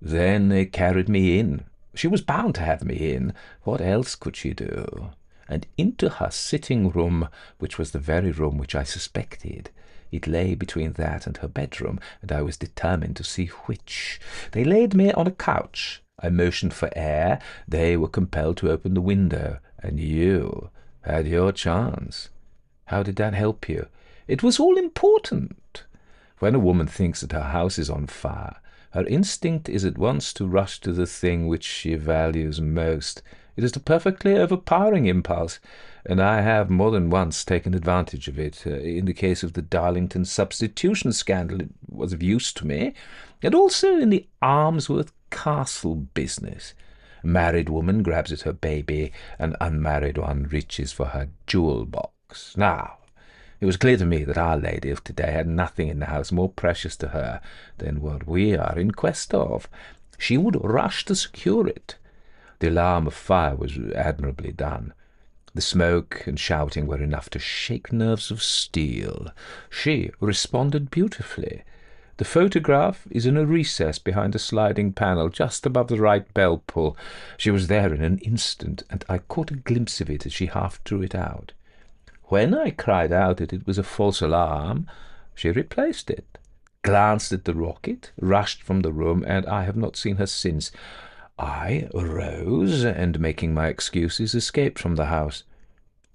Then they carried me in. She was bound to have me in. What else could she do? And into her sitting-room, which was the very room which I suspected. It lay between that and her bedroom, and I was determined to see which. They laid me on a couch. I motioned for air. They were compelled to open the window, and you had your chance. How did that help you?" "It was all important. When a woman thinks that her house is on fire, her instinct is at once to rush to the thing which she values most. It is a perfectly overpowering impulse, and I have more than once taken advantage of it. In the case of the Darlington substitution scandal, it was of use to me, and also in the Armsworth Castle business. A married woman grabs at her baby, an unmarried one reaches for her jewel box. Now, it was clear to me that Our Lady of today had nothing in the house more precious to her than what we are in quest of. She would rush to secure it. The alarm of fire was admirably done. The smoke and shouting were enough to shake nerves of steel. She responded beautifully. The photograph is in a recess behind a sliding panel just above the right bell pull. She was there in an instant, and I caught a glimpse of it as she half drew it out. When I cried out that it was a false alarm, she replaced it, glanced at the rocket, rushed from the room, and I have not seen her since. I arose, and making my excuses, escaped from the house.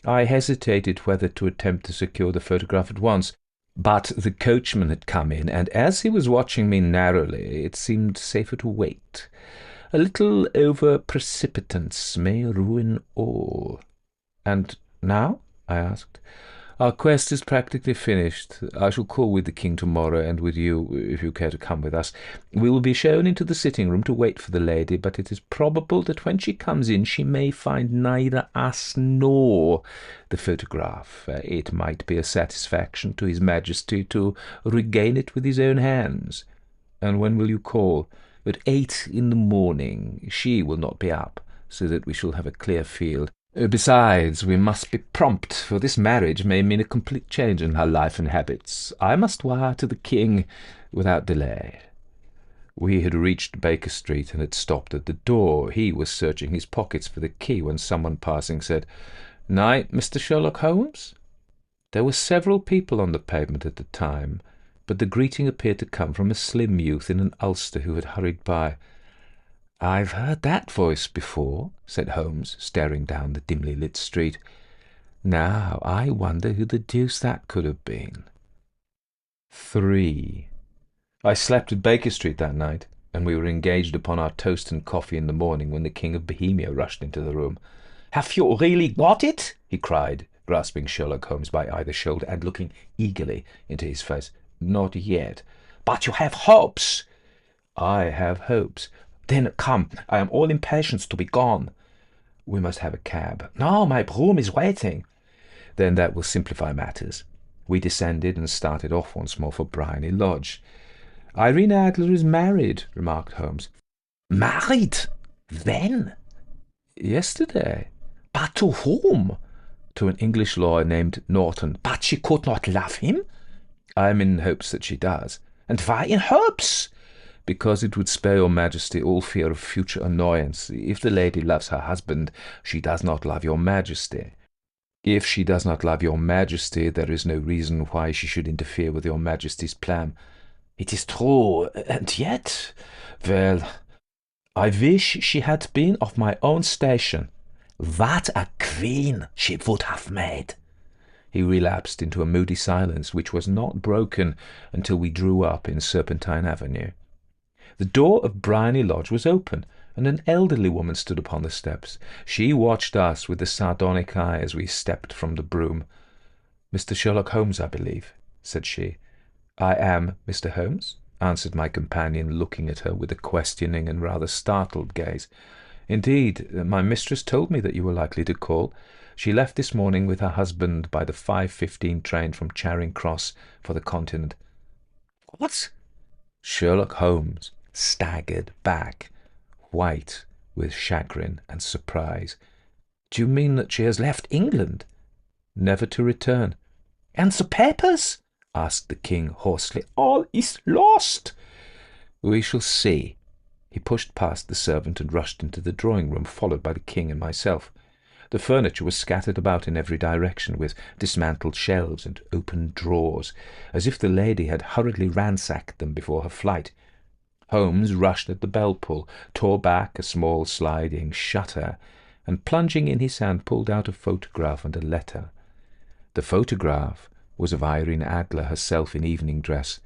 I hesitated whether to attempt to secure the photograph at once, but the coachman had come in, and as he was watching me narrowly, it seemed safer to wait. A little over-precipitance may ruin all. "And now?" I asked. Our quest is practically finished. I shall call with the king tomorrow, and with you, if you care to come with us. We will be shown into the sitting room to wait for the lady, but it is probable that when she comes in she may find neither us nor the photograph. It might be a satisfaction to His Majesty to regain it with his own hands. And when will you call? At 8 in the morning. She will not be up, so that we shall have a clear field. Besides, we must be prompt, for this marriage may mean a complete change in her life and habits. I must wire to the king without delay. We had reached Baker Street and had stopped at the door. He was searching his pockets for the key when someone passing said, "Night, Mr. Sherlock Holmes?" There were several people on the pavement at the time, but the greeting appeared to come from a slim youth in an ulster who had hurried by. "I've heard that voice before," said Holmes, staring down the dimly lit street. "Now, I wonder who the deuce that could have been." 3. I slept at Baker Street that night, and we were engaged upon our toast and coffee in the morning when the King of Bohemia rushed into the room. "Have you really got it?" he cried, grasping Sherlock Holmes by either shoulder and looking eagerly into his face. "Not yet." "But you have hopes." "I have hopes." "Then come, I am all impatience to be gone." "We must have a cab." "No, my brougham is waiting." "Then that will simplify matters." We descended and started off once more for Briony Lodge. "Irene Adler is married," remarked Holmes. "Married? When?" "Yesterday." "But to whom?" "To an English lawyer named Norton." "But she could not love him?" "I am in hopes that she does." "And why in hopes?" "Because it would spare your Majesty all fear of future annoyance. If the lady loves her husband, she does not love your Majesty. If she does not love your Majesty, there is no reason why she should interfere with your Majesty's plan." "It is true, and yet, well, I wish she had been of my own station. What a queen she would have made." He relapsed into a moody silence, which was not broken until we drew up in Serpentine Avenue. The door of Briony Lodge was open, and an elderly woman stood upon the steps. She watched us with a sardonic eye as we stepped from the brougham. "Mr. Sherlock Holmes, I believe," said she. "I am Mr. Holmes," answered my companion, looking at her with a questioning and rather startled gaze. "Indeed, my mistress told me that you were likely to call. She left this morning with her husband by the 5:15 train from Charing Cross for the Continent." "What?" Sherlock Holmes staggered back, white with chagrin and surprise. "Do you mean that she has left England?" "Never to return." "And the papers?" asked the king hoarsely. "All is lost." "We shall see." He pushed past the servant and rushed into the drawing-room, followed by the king and myself. The furniture was scattered about in every direction, with dismantled shelves and open drawers, as if the lady had hurriedly ransacked them before her flight. Holmes rushed at the bell-pull, tore back a small sliding shutter, and plunging in his hand pulled out a photograph and a letter. The photograph was of Irene Adler herself in evening dress.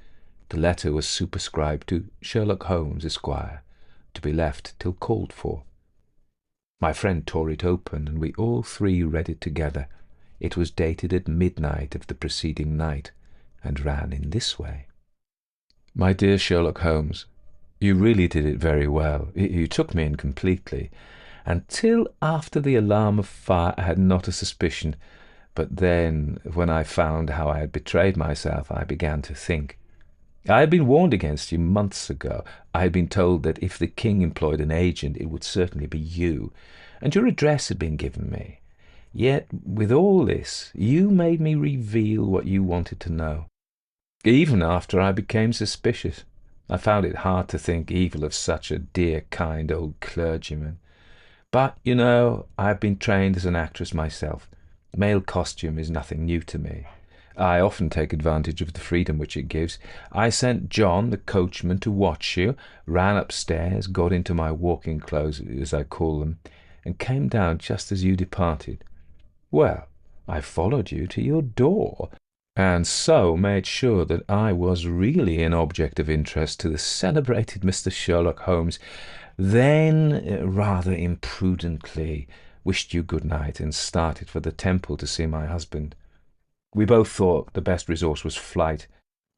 The letter was superscribed to Sherlock Holmes, Esquire, to be left till called for. My friend tore it open, and we all three read it together. It was dated at midnight of the preceding night, and ran in this way: "My dear Sherlock Holmes, you really did it very well. You took me in completely. Until after the alarm of fire, I had not a suspicion. But then, when I found how I had betrayed myself, I began to think. I had been warned against you months ago. I had been told that if the king employed an agent, it would certainly be you, and your address had been given me. Yet, with all this, you made me reveal what you wanted to know. Even after I became suspicious, I found it hard to think evil of such a dear, kind old clergyman. But, you know, I have been trained as an actress myself. Male costume is nothing new to me. I often take advantage of the freedom which it gives. I sent John, the coachman, to watch you, ran upstairs, got into my walking clothes, as I call them, and came down just as you departed. Well, I followed you to your door, and so made sure that I was really an object of interest to the celebrated Mr. Sherlock Holmes. Then, rather imprudently, wished you good night and started for the Temple to see my husband. We both thought the best resource was flight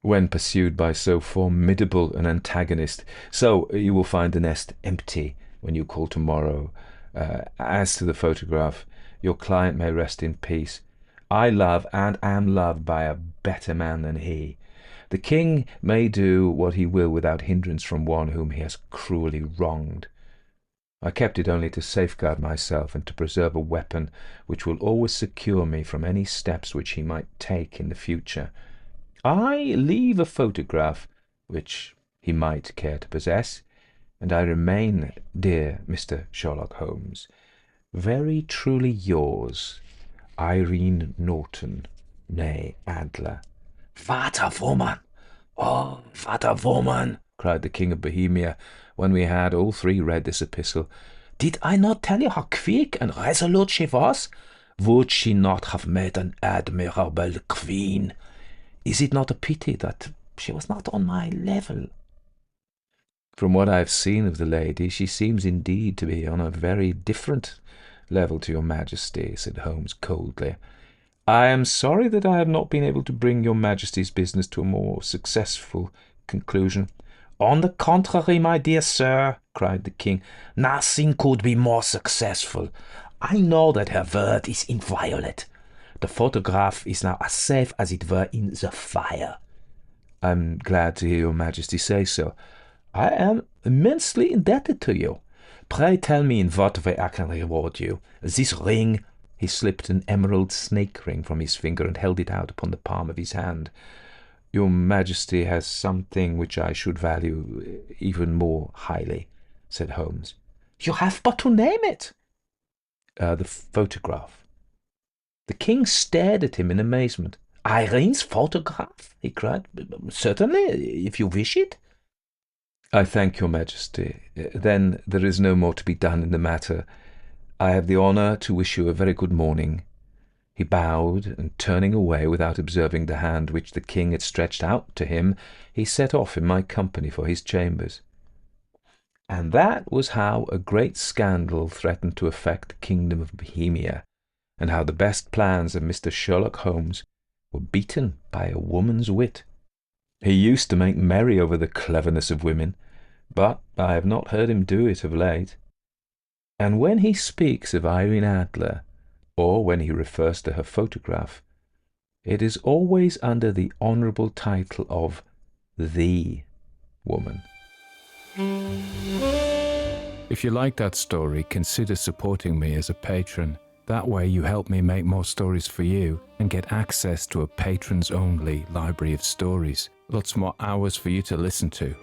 when pursued by so formidable an antagonist. So you will find the nest empty when you call tomorrow. As to the photograph, your client may rest in peace. I love and am loved by a better man than he. The king may do what he will without hindrance from one whom he has cruelly wronged. I kept it only to safeguard myself and to preserve a weapon which will always secure me from any steps which he might take in the future. I leave a photograph which he might care to possess, and I remain, dear Mr. Sherlock Holmes, very truly yours, Irene Norton, née Adler.
What a woman! Oh, what a woman!
Cried the King of Bohemia, when we had all three read this epistle.
Did I not tell you how quick and resolute she was? Would she not have made an admirable queen? Is it not a pity that she was not on my level?
From what I have seen of the lady, she seems indeed to be on a very different level to your Majesty, said Holmes coldly. I am sorry that I have not been able to bring your Majesty's business to a more successful conclusion.
On the contrary, my dear sir, cried the king, nothing could be more successful. I know that her word is inviolate. The photograph is now as safe as it were in the fire.
I'm glad to hear your Majesty say so.
I am immensely indebted to you. Pray tell me in what way I can reward you. This ring—
he slipped an emerald snake ring from his finger and held it out upon the palm of his hand. Your Majesty has something which I should value even more highly, said Holmes.
You have but to name it.
The photograph. The king stared at him in amazement.
Irene's photograph? He cried. Certainly, if you wish it.
I thank your Majesty. Then there is no more to be done in the matter. I have the honour to wish you a very good morning. He bowed, and turning away without observing the hand which the king had stretched out to him, he set off in my company for his chambers. And that was how a great scandal threatened to affect the kingdom of Bohemia, and how the best plans of Mr. Sherlock Holmes were beaten by a woman's wit. He used to make merry over the cleverness of women, but I have not heard him do it of late. And when he speaks of Irene Adler, or when he refers to her photograph, it is always under the honourable title of the woman.
If you like that story, consider supporting me as a patron. That way you help me make more stories for you and get access to a patrons-only library of stories. Lots more hours for you to listen to.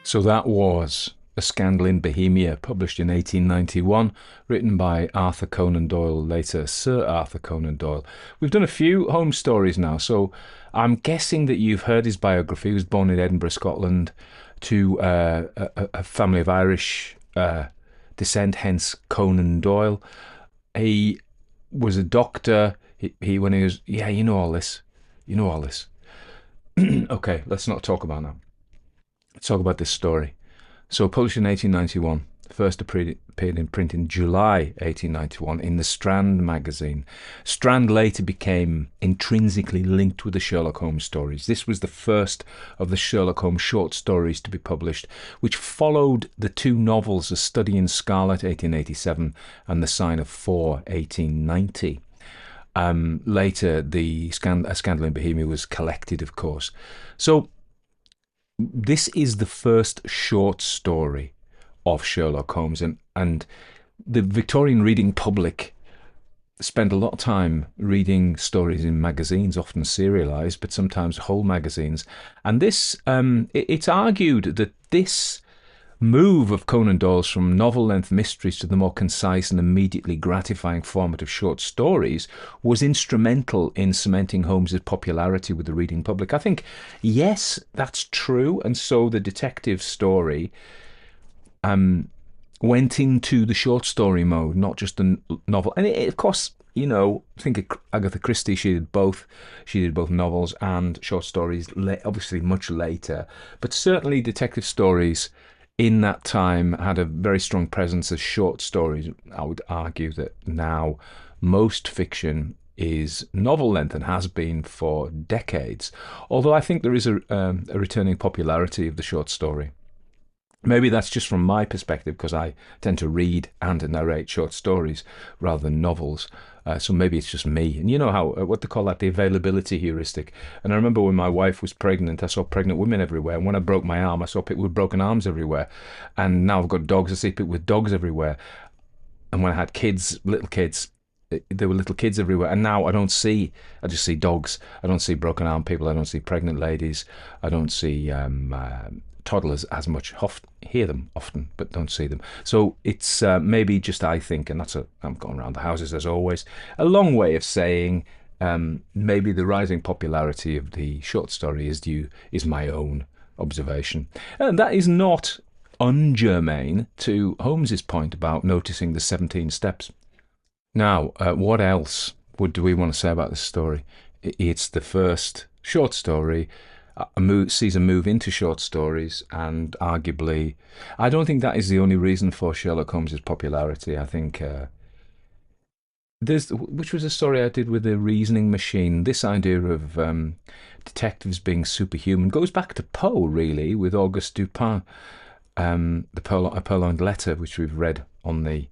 So that was A Scandal in Bohemia, published in 1891, written by Arthur Conan Doyle, later Sir Arthur Conan Doyle. We've done a few Holmes stories now, so I'm guessing that you've heard his biography. He was born in Edinburgh, Scotland, to a family of Irish descent, hence Conan Doyle. He was a doctor. He when he was, yeah, you know all this. You know all this. Okay, let's not talk about that. Let's talk about this story. So, published in 1891, first appeared in print in July 1891 in the Strand magazine. Strand later became intrinsically linked with the Sherlock Holmes stories. This was the first of the Sherlock Holmes short stories to be published, which followed the two novels A Study in Scarlet, 1887, and The Sign of Four, 1890. Later, A Scandal in Bohemia was collected, of course. So, this is the first short story of Sherlock Holmes, and the Victorian reading public spent a lot of time reading stories in magazines, often serialized, but sometimes whole magazines. And this, it's argued that this move of Conan Doyle's from novel-length mysteries to the more concise and immediately gratifying format of short stories was instrumental in cementing Holmes's popularity with the reading public. I think, yes, that's true. And so the detective story went into the short story mode, not just the novel. And of course, you know, think of Agatha Christie. She did both novels and short stories, obviously much later. But certainly detective stories in that time had a very strong presence as short stories. I would argue that now most fiction is novel length and has been for decades. Although I think there is a returning popularity of the short story. Maybe that's just from my perspective because I tend to read and narrate short stories rather than novels. So maybe it's just me. And you know how, what they call that, the availability heuristic. And I remember when my wife was pregnant, I saw pregnant women everywhere. And when I broke my arm, I saw people with broken arms everywhere. And now I've got dogs, I see people with dogs everywhere. And when I had kids, little kids, there were little kids everywhere. And now I just see dogs. I don't see broken arm people. I don't see pregnant ladies. I don't see toddlers as much. Hear them often, but don't see them. So it's maybe just I think, and I'm going around the houses as always, a long way of saying maybe the rising popularity of the short story is my own observation. And that is not ungermane to Holmes's point about noticing the 17 steps. Now, what else do we want to say about this story? It's the first short story, sees a move into short stories, and arguably, I don't think that is the only reason for Sherlock Holmes's popularity. I think which was a story I did with the reasoning machine. This idea of detectives being superhuman goes back to Poe, really, with Auguste Dupin, A Purloined Letter, which we've read on the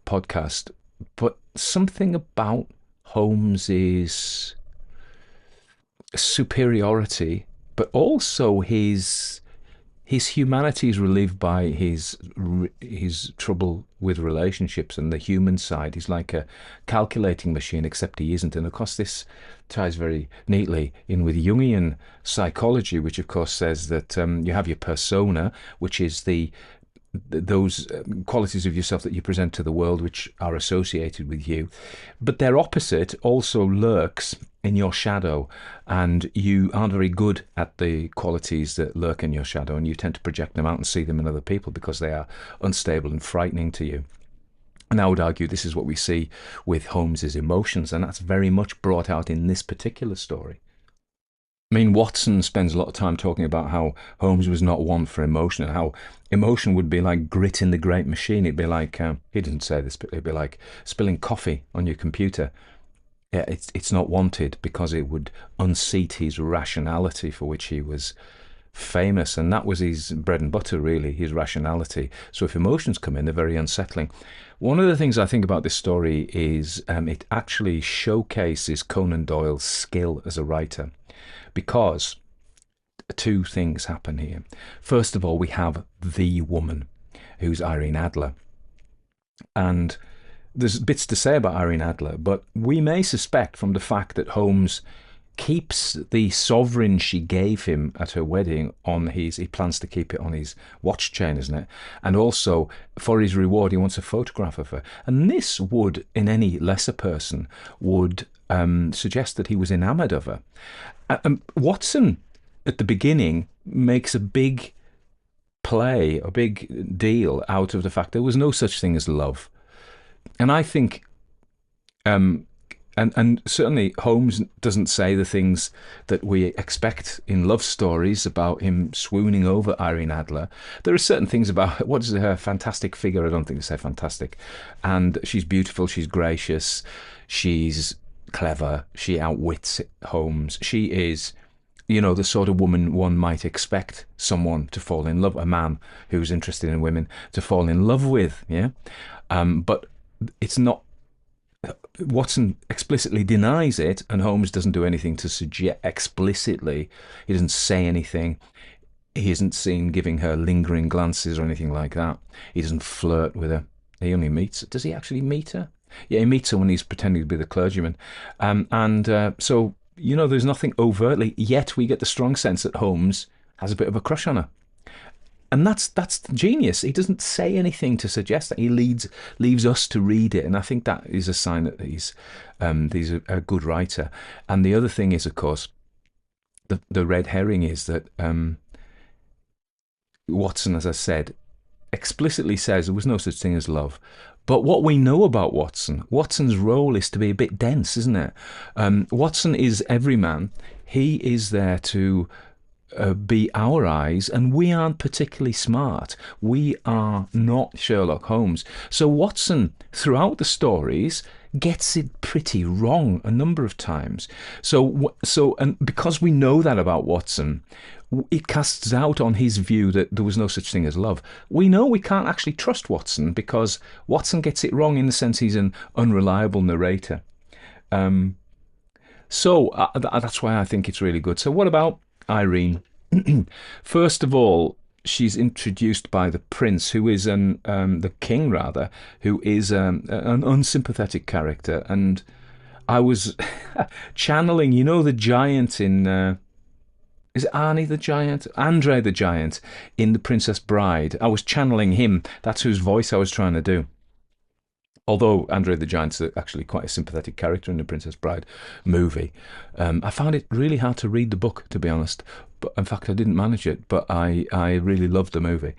podcast. But something about Holmes's superiority, but also his humanity is relieved by his trouble with relationships and the human side. He's like a calculating machine, except he isn't. And of course, this ties very neatly in with Jungian psychology, which of course says that you have your persona, which is those qualities of yourself that you present to the world which are associated with you, but their opposite also lurks in your shadow, and you aren't very good at the qualities that lurk in your shadow, and you tend to project them out and see them in other people because they are unstable and frightening to you. And I would argue this is what we see with Holmes's emotions, and that's very much brought out in this particular story. I mean, Watson spends a lot of time talking about how Holmes was not one for emotion, and how emotion would be like grit in the great machine. It'd be like, he doesn't say this, but it'd be like spilling coffee on your computer. Yeah, it's not wanted because it would unseat his rationality, for which he was famous, and that was his bread and butter, really, his rationality. So if emotions come in, they're very unsettling. One of the things I think about this story is it actually showcases Conan Doyle's skill as a writer, because two things happen here. First of all, we have the woman, who's Irene Adler. And there's bits to say about Irene Adler, but we may suspect from the fact that Holmes keeps the sovereign she gave him at her wedding he plans to keep it on his watch chain, isn't it? And also, for his reward, he wants a photograph of her. And this would, in any lesser person, would suggest that he was enamoured of her. Watson, at the beginning, makes a big deal out of the fact there was no such thing as love. And I think, and certainly Holmes doesn't say the things that we expect in love stories about him swooning over Irene Adler. There are certain things about, what is her fantastic figure? I don't think they say fantastic. And she's beautiful, she's gracious, she's clever, she outwits Holmes. She is, the sort of woman one might expect someone to fall in love, a man who's interested in women to fall in love with, yeah? But it's not, Watson explicitly denies it, and Holmes doesn't do anything to suggest explicitly. He doesn't say anything. He isn't seen giving her lingering glances or anything like that. He doesn't flirt with her. He only meets her. Does he actually meet her? Yeah, he meets her when he's pretending to be the clergyman. So, there's nothing overtly, yet we get the strong sense that Holmes has a bit of a crush on her. And that's genius. He doesn't say anything to suggest that. He leaves us to read it, and I think that is a sign that he's a good writer. And the other thing is, of course, the red herring is that Watson, as I said, explicitly says there was no such thing as love. But what we know about Watson's role is to be a bit dense, isn't it? Watson is everyman. He is there to be our eyes, and we aren't particularly smart. We are not Sherlock Holmes. So Watson, throughout the stories, gets it pretty wrong a number of times. And because we know that about Watson, it casts doubt on his view that there was no such thing as love. We know we can't actually trust Watson because Watson gets it wrong in the sense he's an unreliable narrator. That's why I think it's really good. So what about Irene? First of all, she's introduced by the prince, who is the king rather, who is an unsympathetic character. And I was channeling, the giant in is it Arnie the Giant? Andre the Giant in The Princess Bride. I was channeling him. That's whose voice I was trying to do. Although Andre the Giant's actually quite a sympathetic character in the Princess Bride movie. I found it really hard to read the book, to be honest. But in fact, I didn't manage it, but I really loved the movie.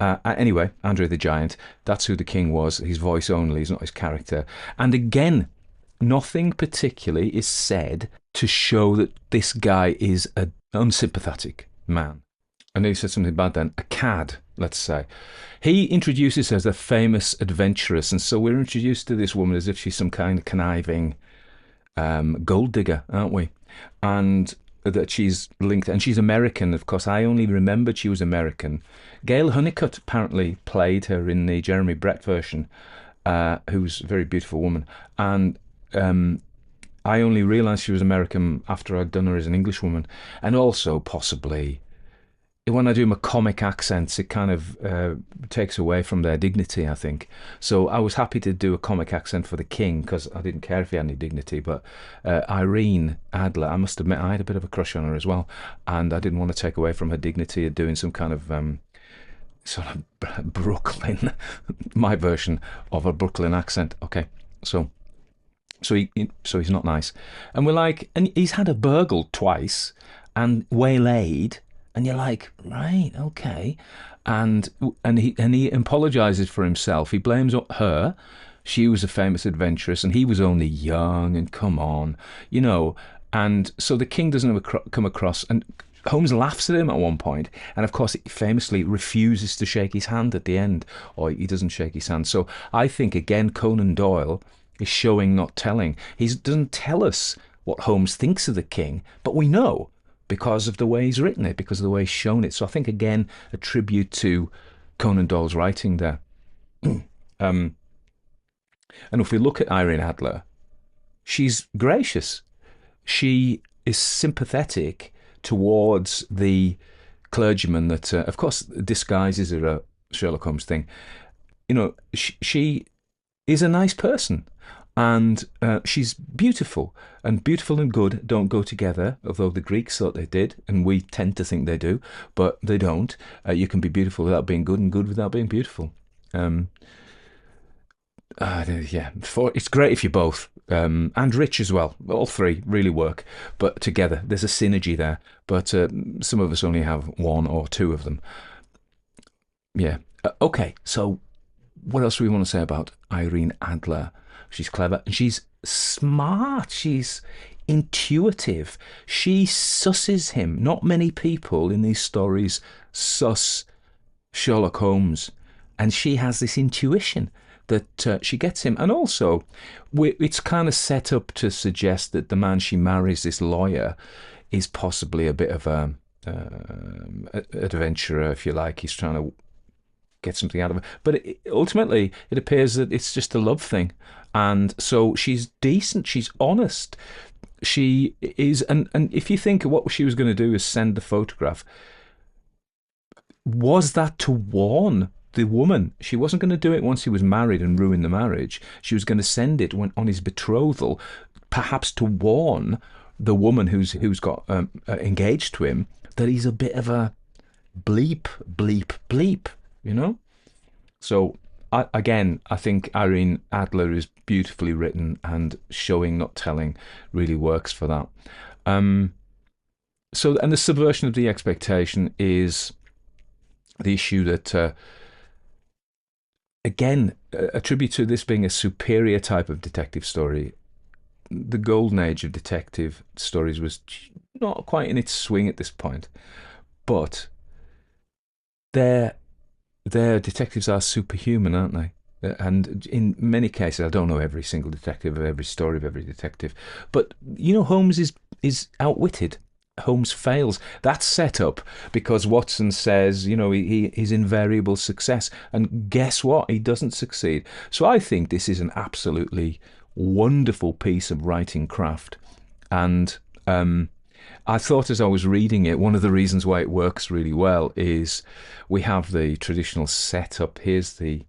Anyway, Andre the Giant, that's who the king was. His voice only, he's not his character. And again, nothing particularly is said to show that this guy is an unsympathetic man. I know you said something bad then. A cad, let's say. He introduces her as a famous adventuress, and so we're introduced to this woman as if she's some kind of conniving gold digger, aren't we? And that she's linked, and she's American, of course. I only remembered she was American. Gail Honeycutt apparently played her in the Jeremy Brett version, who's a very beautiful woman. And I only realised she was American after I'd done her as an English woman. And also, possibly, when I do my comic accents, it kind of takes away from their dignity, I think. So I was happy to do a comic accent for the king because I didn't care if he had any dignity. But Irene Adler, I must admit, I had a bit of a crush on her as well. And I didn't want to take away from her dignity of doing some kind of sort of Brooklyn, my version of a Brooklyn accent. Okay, so he's not nice. And we're like, and he's had a burgle twice and waylaid. And you're like, right, okay. And he apologizes for himself. He blames her. She was a famous adventuress and he was only young, and come on, And so the king doesn't come across, and Holmes laughs at him at one point, and of course he famously refuses to shake his hand at the end, or he doesn't shake his hand. So I think, again, Conan Doyle is showing, not telling. He doesn't tell us what Holmes thinks of the king, but we know, because of the way he's written it, because of the way he's shown it. So I think, again, a tribute to Conan Doyle's writing there. And if we look at Irene Adler, she's gracious. She is sympathetic towards the clergyman that, of course, disguises her a Sherlock Holmes thing. She is a nice person. And she's beautiful, and beautiful and good don't go together, although the Greeks thought they did, and we tend to think they do, but they don't. You can be beautiful without being good, and good without being beautiful. It's great if you're both, and rich as well. All three really work, but together there's a synergy there. But some of us only have one or two of them. Yeah. Okay, so what else do we want to say about Irene Adler? She's clever, and she's smart, she's intuitive, she susses him. Not many people in these stories suss Sherlock Holmes, and she has this intuition that she gets him. And also, it's kind of set up to suggest that the man she marries, this lawyer, is possibly a bit of a adventurer, if you like. He's trying to get something out of her, but ultimately it appears that it's just a love thing. And so she's decent, she's honest, she is, and if you think of what she was going to do is send the photograph, was that to warn the woman? She wasn't going to do it once he was married and ruin the marriage. She was going to send it when on his betrothal, perhaps to warn the woman who's got engaged to him that he's a bit of a bleep. So I think Irene Adler is beautifully written, and showing, not telling, really works for that. And the subversion of the expectation is the issue that, again, attribute to this being a superior type of detective story. The golden age of detective stories was not quite in its swing at this point. but their detectives are superhuman, aren't they? And in many cases, I don't know every single detective of every story of every detective, but Holmes is outwitted. Holmes fails. That's set up because Watson says, his invariable success, and guess what? He doesn't succeed. So I think this is an absolutely wonderful piece of writing craft, and I thought as I was reading it, one of the reasons why it works really well is we have the traditional setup. Here's the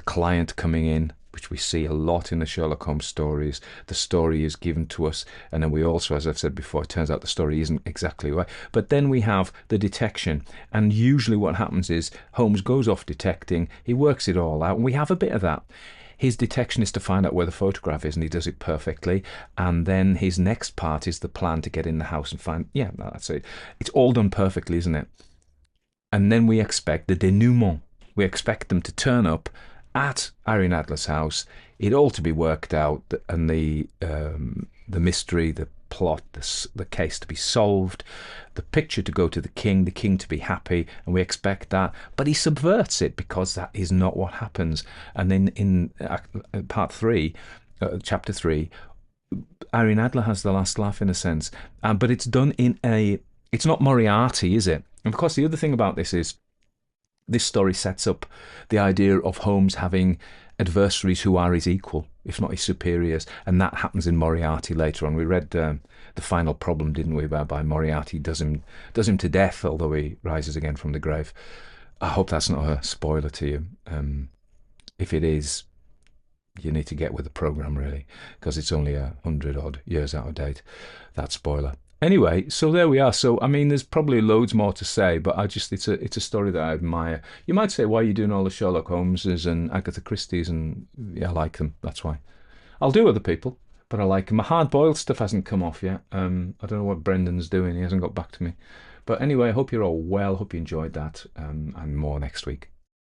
client coming in, which we see a lot in the Sherlock Holmes stories. The story is given to us, and then we also, as I've said before, it turns out the story isn't exactly right. But then we have the detection, and usually what happens is Holmes goes off detecting, he works it all out, and we have a bit of that. His detection is to find out where the photograph is, and he does it perfectly. And then his next part is the plan to get in the house and find, yeah, that's it. It's all done perfectly, isn't it? And then we expect the denouement. We expect them to turn up at Irene Adler's house, it all to be worked out, and the mystery, the plot, the case to be solved, the picture to go to the king to be happy, and we expect that. But he subverts it because that is not what happens. And then in part 3, chapter 3, Irene Adler has the last laugh in a sense, but it's done in it's not Moriarty, is it? And of course, the other thing about this is, this story sets up the idea of Holmes having adversaries who are his equal, if not his superiors, and that happens in Moriarty later on. We read The Final Problem, didn't we, whereby Moriarty does him to death, although he rises again from the grave. I hope that's not a spoiler to you. If it is, you need to get with the programme, really, because it's only 100-odd years out of date, that spoiler. Anyway, so there we are. So, I mean, there's probably loads more to say, but it's a story that I admire. You might say, why are you doing all the Sherlock Holmeses and Agatha Christie's? And yeah, I like them. That's why. I'll do other people, but I like them. My hard-boiled stuff hasn't come off yet. I don't know what Brendan's doing. He hasn't got back to me. But anyway, I hope you're all well. Hope you enjoyed that, and more next week.